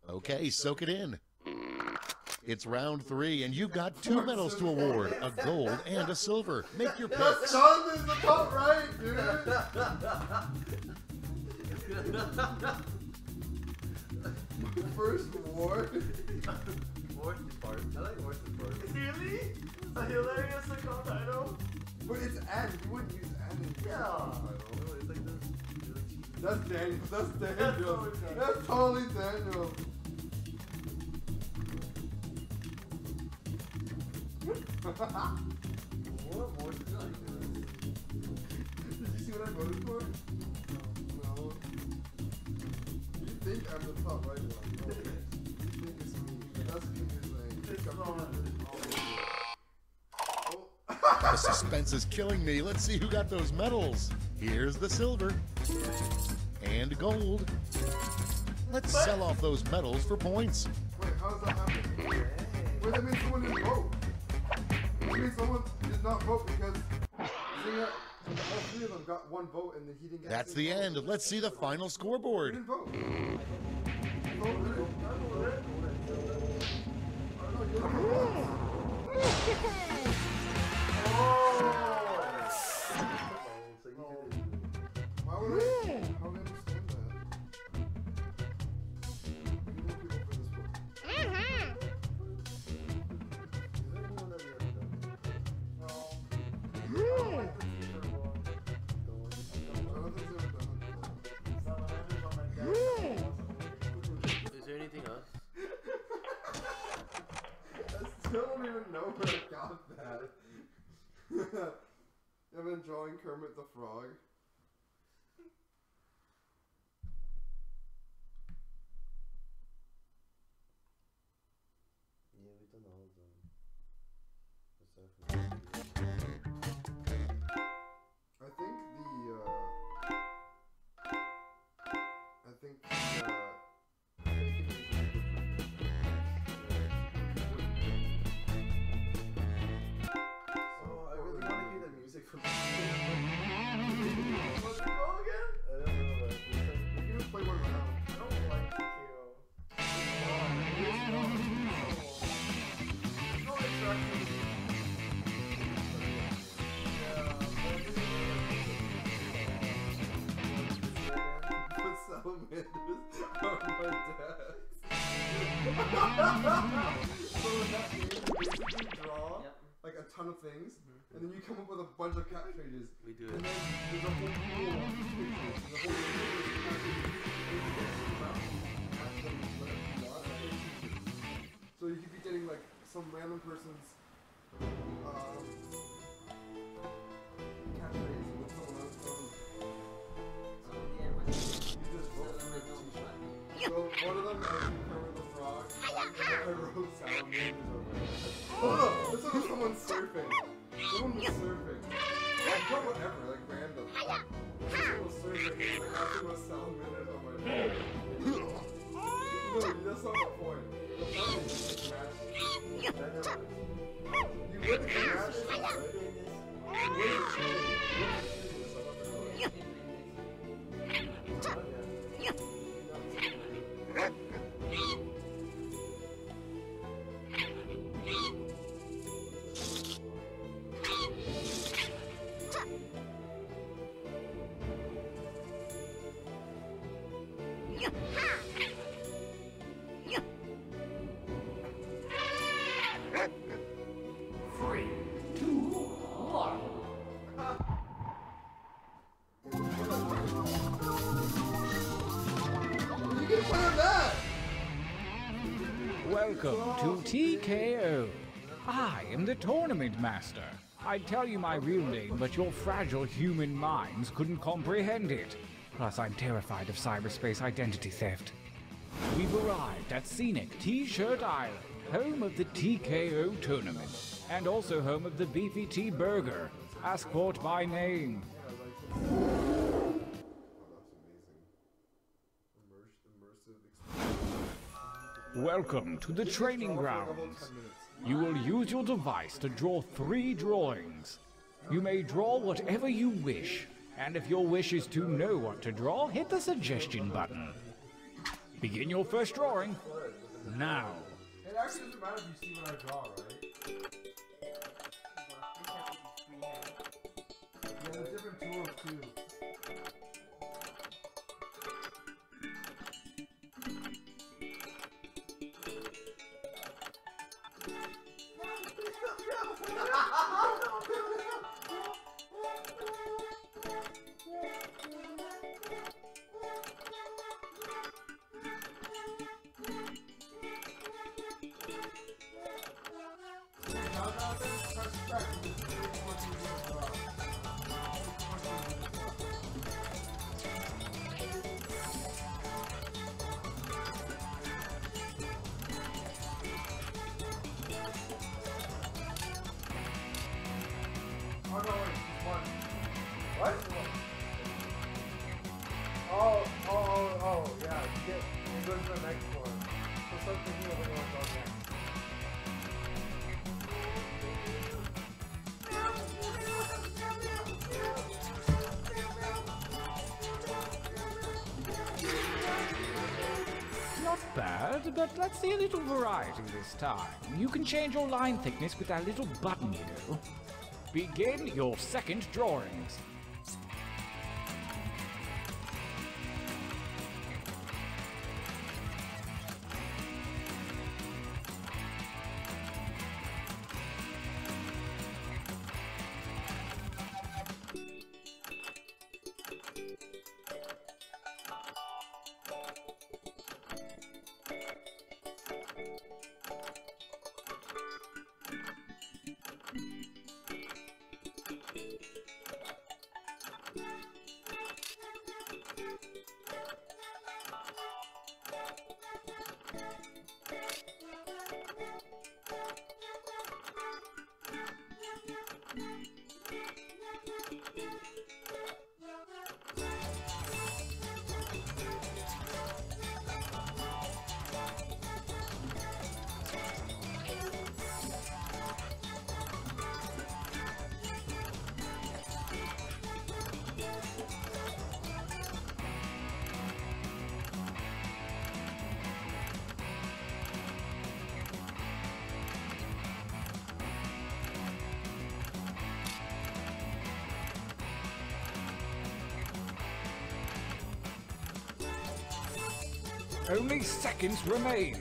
Okay, soak it in. It's round 3, and you've got 2 medals to award, a gold and a silver. Make your picks. Jonathan's the top right, dude. First award. Worst part. I like worst part. Really? A hilarious account title? But it's N. You wouldn't use N in Yeah. No, it's like this really cheesy. That's Daniel. That's Daniel. That's totally Daniel. What more did I do? Did you see what I voted for? No. You think I'm the top right one? No. You think it's me. That's confusing. It's not. The suspense is killing me. Let's see who got those medals. Here's the silver. And gold. Let's sell off those medals for points. Wait, how does that happen? Wait, that means someone didn't vote. That means someone did not vote because all 3 of them got 1 vote and he didn't get. That's the end. Let's see the final scoreboard. You didn't vote. You voted? I voted. I don't know. You didn't vote. Why would I? How would I understand that? We need more people for this book. Is there anyone that we haven't done? Jonathan's never done Is there anything else? I still don't even know where I got that. I've been drawing Kermit the Frog. Yeah, we've done all of them. I think Oh, I really want to hear the music from What's it called again? I don't know, but we can just play one round. I don't like TKO. It's no instructions. Put salamanders on my desk. So in that game, you basically draw like a ton of things, and then you come up with a bunch of catchphrases. We do And it. then there's a whole pool of these pictures. There's a whole so you could be getting like some random person's catchphrase with someone else's So one of them I Kermit the Frog, and I wrote salamanders over it. Oh no! This was someone surfing. Someone was surfing. I put whatever, like random. Someone was surfing, and like after was salamanders on my head. No, that's not the point. The point is you smash. You wouldn't smash it, right? You wouldn't shoot it. You wouldn't shoot it, so I'm not gonna like. Welcome to TKO. I am the tournament master. I'd tell you my real name, but your fragile human minds couldn't comprehend it. Plus, I'm terrified of cyberspace identity theft. We've arrived at scenic T-Shirt Island, home of the TKO tournament, and also home of the Beefy T Burger. Ask for it by name. Welcome to the training grounds. You will use your device to draw 3 drawings. You may draw whatever you wish, and if your wish is to know what to draw, hit the suggestion button. Begin your first drawing now. It actually doesn't matter if you see what I draw, right? Yeah, there's different tools too. What? Oh, yeah. It goes to the next one. So start thinking of what you want to go next. Not bad, but let's see a little variety this time. You can change your line thickness with that little button, you know. Begin your second drawings. Only seconds remain.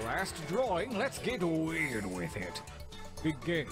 Last drawing, let's get weird with it. Begin.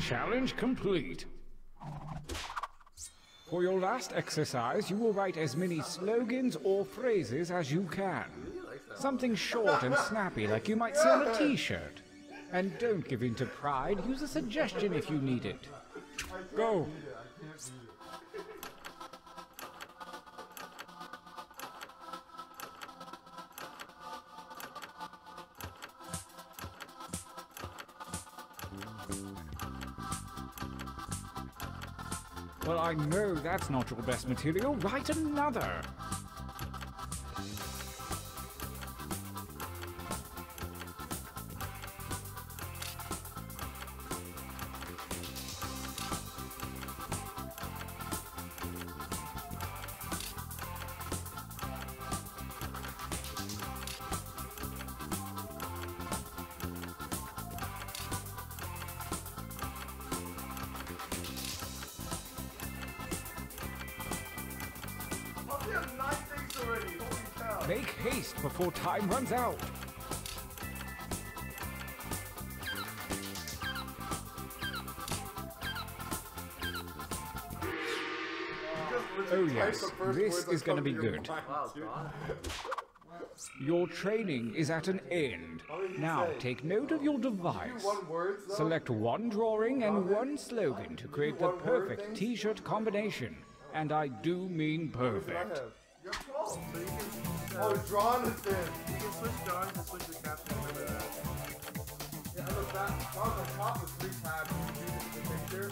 Challenge complete. For your last exercise, you will write as many slogans or phrases as you can. Something short and snappy like you might see on a t-shirt. And don't give in to pride, use a suggestion if you need it. Go. Well, I know that's not your best material. Write another. Make haste before time runs out. Oh yes, this is going to be good. Your training is at an end. Now take note of your device. Select one drawing and one slogan to create the perfect t-shirt combination. And I do mean perfect. Oh, drawn is thin. You can switch drawings and switch the caption. Remember that. Yeah, on the back, on the top with 3 tabs, you can do the picture.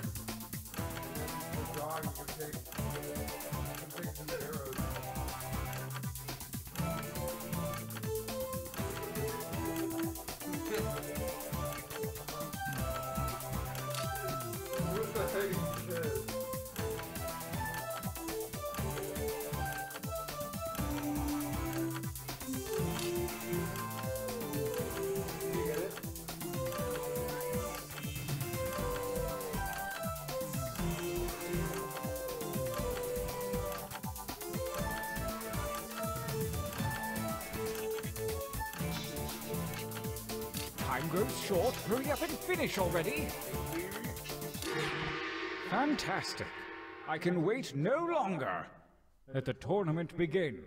And then the drawing, you can take the arrows. Who's the heck is this? Time grows short. Hurry up and finish already. Fantastic. I can wait no longer. Let the tournament begin.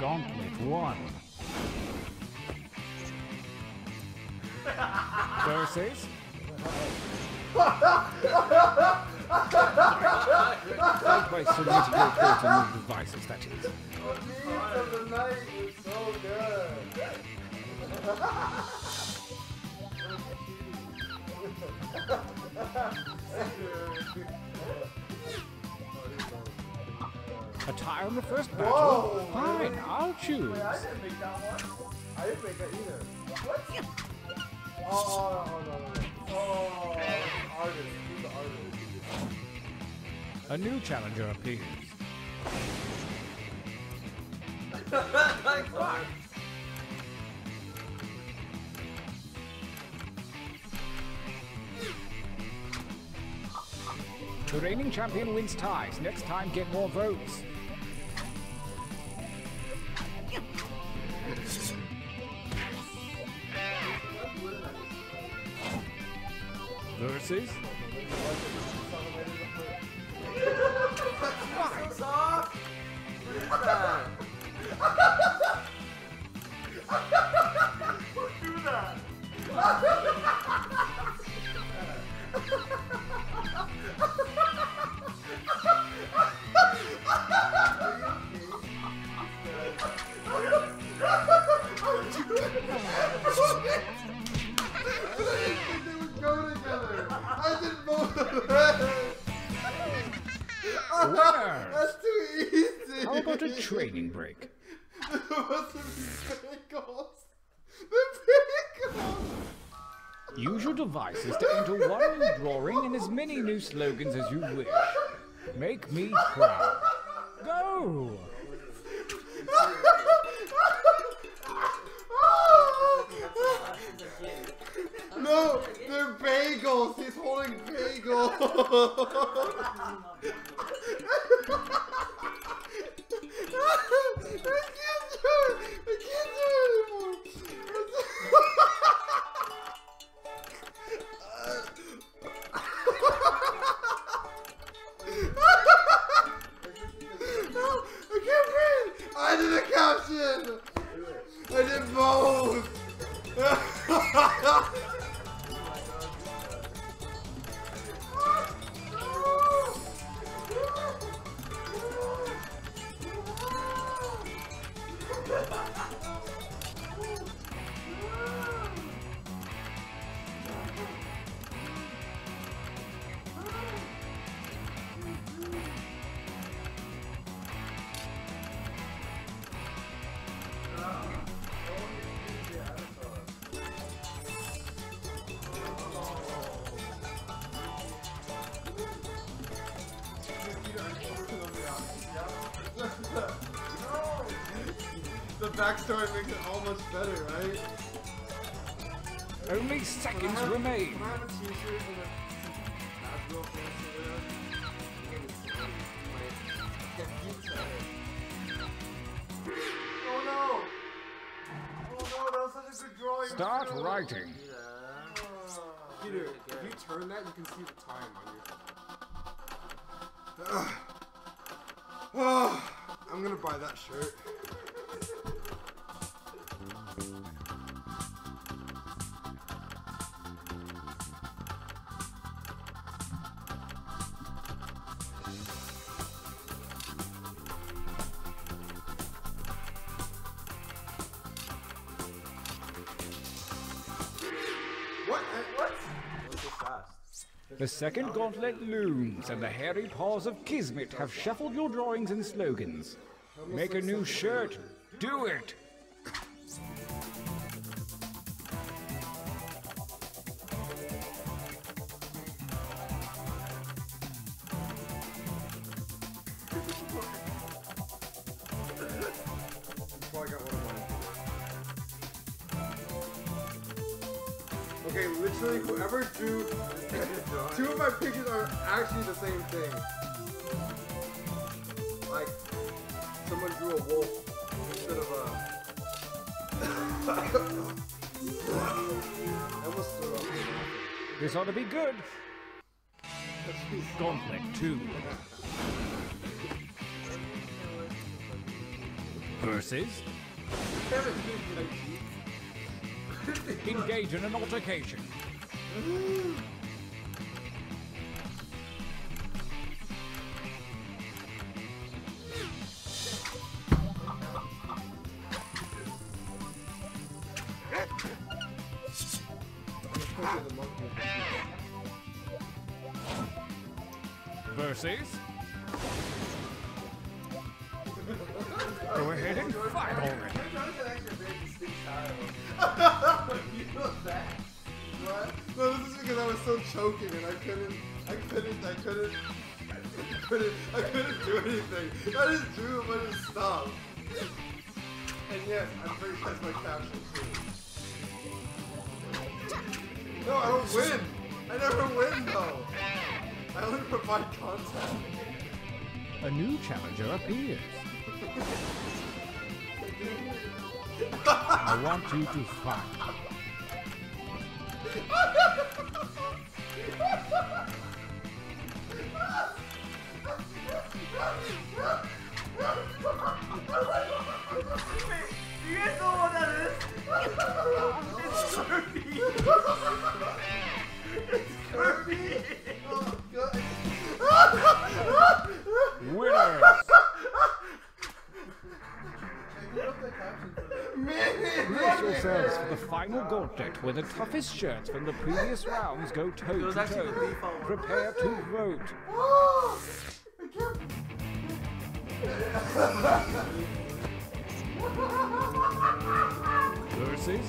Gauntlet 1. Versus... Fight by submitting your code to new devices, that is. The memes of the night is so good. A tie on the first battle? Whoa, Fine, really? I'll choose. Wait, I didn't make that one. I didn't make that either. What? Oh, no. Oh, artist. Who's the artist? A new challenger appears. Like what? The reigning champion wins ties. Next time, get more votes. Versus... Stop! What is that? Don't do that! Use your devices to enter one new drawing and as many new slogans as you wish. Make me proud. Go! No, they're bagels. He's holding bagels. I can't do it anymore. No, I can't breathe. I did a caption. I did both. The backstory makes it all much better, right? Only seconds remain. Can I have a t-shirt and a basketball pants or whatever? Oh no! Oh no, that was such a good drawing. Start writing. Peter, if you turn that, you can see the time on your... I'm gonna buy that shirt. The second gauntlet looms, and the hairy paws of Kismet have shuffled your drawings and slogans. Make a new shirt. Do it! Okay, literally, whoever drew... Two of my pictures are actually the same thing. Like, someone drew a wolf instead of a... I almost threw up. This ought to be good. Gauntlet 2. Versus... Engage in an altercation. Versus... Go ahead and fight already. You know that? What? No, this is because I was so choking and I couldn't do anything. I just drew a bunch of stuff. And yes, I'm pretty sure that's my caption too. No, I don't win. I never win though. I only provide content. A new challenger appears. I want you to fight. Do you guys know what that is? It's Kirby! It's Kirby! Oh, God. Winners! Brace yourselves for the final gauntlet where the toughest shirts from the previous rounds go toe to toe. Prepare to vote. Versus...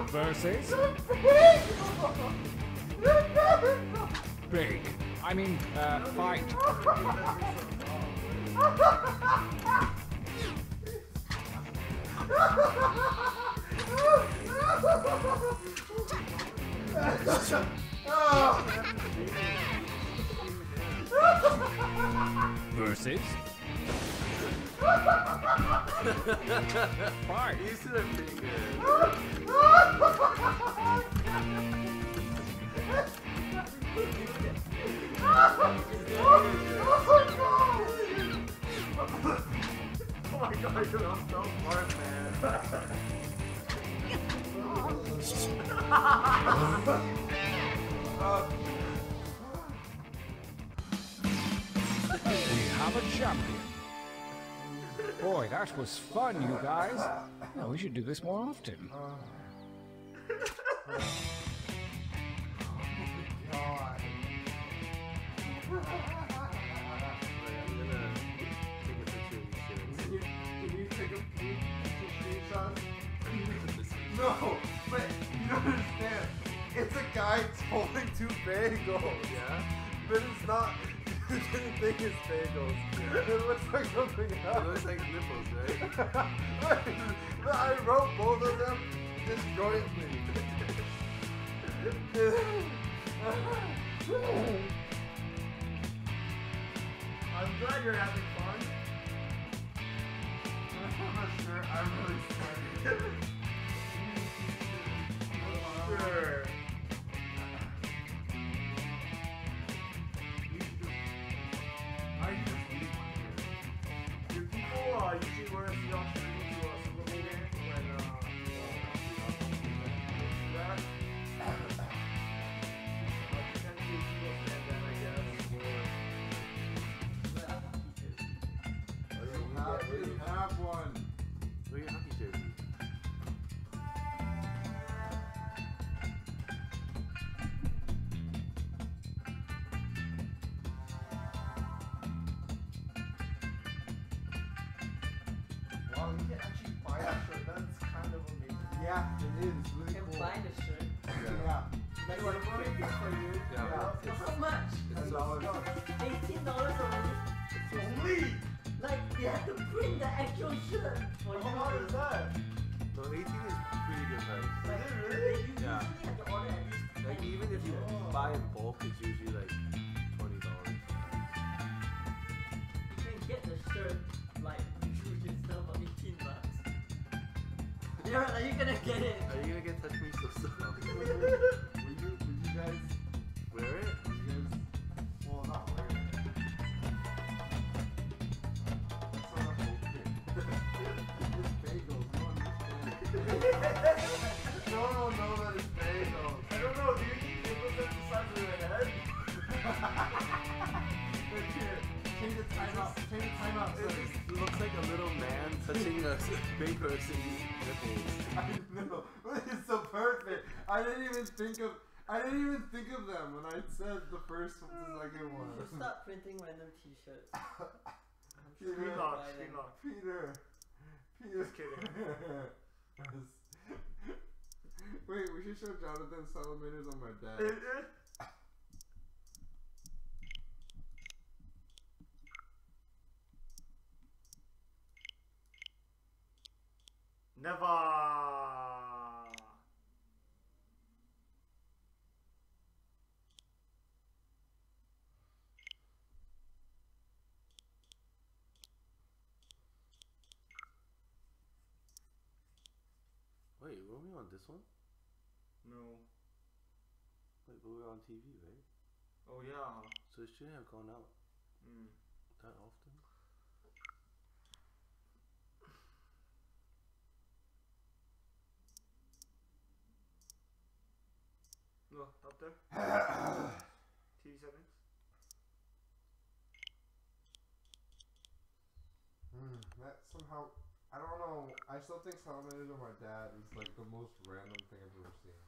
Versus big. I mean, fight. Versus fight. These two are pretty good. Oh my god, you're so smart, man. We have a champion. Boy, that was fun, you guys. Yeah, we should do this more often. No, but you don't understand. It's a guy holding two bagels. Yeah? But it's not. You didn't think it's bagels. Yeah. It looks like something else. It looks like nipples, right? I wrote both of them disjointly. I'm glad you're having fun. I'm not sure. I'm really sorry. Sure. I can just leave one here. Do people usually wear a Seahawks jersey to a Super Bowl game when that? Potentially people stand then, I guess. You have one. Where's your hockey jersey? Wow, you can actually buy a shirt. That's kind of amazing. Yeah, it is. It's really cool. Buy the shirt. Yeah. Like what about it? Yeah. How much? It's $10. $18 already. Only. Like they have to print the actual shirt for you. How much is that? So 18 is pretty good price. Like, Really? you Yeah. usually have to order at least. Like even if you buy in bulk, it's usually like $20. You can get the shirt like you can sell for $18. Yeah, are you gonna get it? Are you gonna get Touch Me So Soft? Would you guys Wear it? would you guys well not wear it. That's not a whole thing. It's bagels, you understand. No one will know that it's bagels. I don't know, do you eat bagels that's the size of your head? Look here. Change the timeout. Change the timeout. It just looks like a little man touching a big person's nipples. I know. It's so perfect. I didn't even think of them when I said the first one, the second one. You should start printing random t-shirts. Peter, Peter. Just kidding. Wait, we should show Jonathan salamanders on my dad. Never. Wait, were we on this one? No. Wait, but we were on TV, right? Oh yeah. So it shouldn't have gone out that often. No, up there. TV settings. That somehow, I don't know. I still think salamanders on my dad is like the most random thing I've ever seen.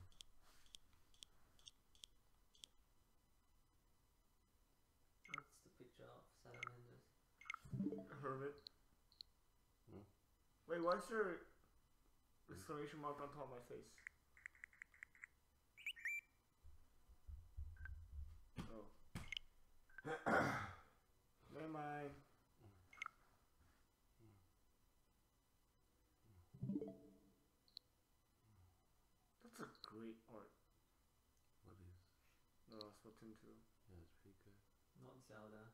pervert. Hmm? Wait, what's your exclamation mark on top of my face? Oh. Never mind. That's a great art. What is? No, Splatoon 2. Yeah, it's pretty good. Not Zelda.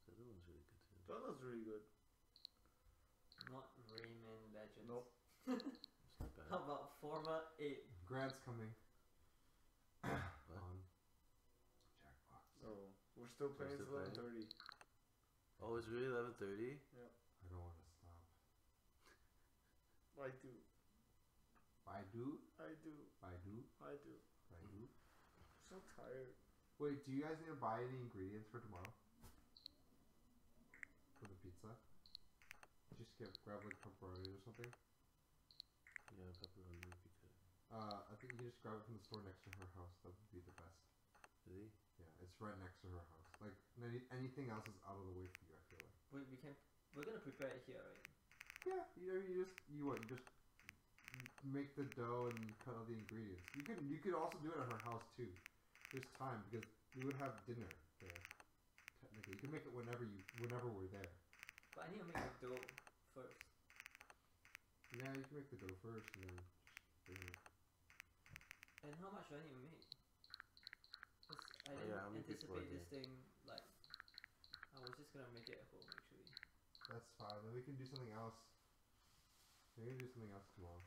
The other one's really good too. Zelda's really good. Not Rayman Legends. Nope. It's not bad. How about Forma 8? Grant's coming. What? On Jackbox. Oh, we're still playing still till playing? 11:30. Oh, it's really 11:30? Yep. I don't want to stop. I do. I do. I do. I do. I do. I do. I'm so tired. Wait, do you guys need to buy any ingredients for tomorrow? For the pizza? Just grab like pepperoni or something? Yeah, pepperoni would be good. I think you can just grab it from the store next to her house. That would be the best. Really? Yeah, it's right next to her house. Like, anything else is out of the way for you, I feel like. We're gonna prepare it here, right? Yeah, you just make the dough and you cut all the ingredients. You could also do it at her house too. There's time because we would have dinner there. Technically, you can make it whenever we're there. But I need to make the dough first. Yeah, you can make the dough first and then just bring it. And how much do I need to make? Cause I Oh, didn't yeah, how many people are anticipate this there? thing, like, I was just gonna make it at home actually. That's fine. Then we can do something else. We're gonna do something else tomorrow.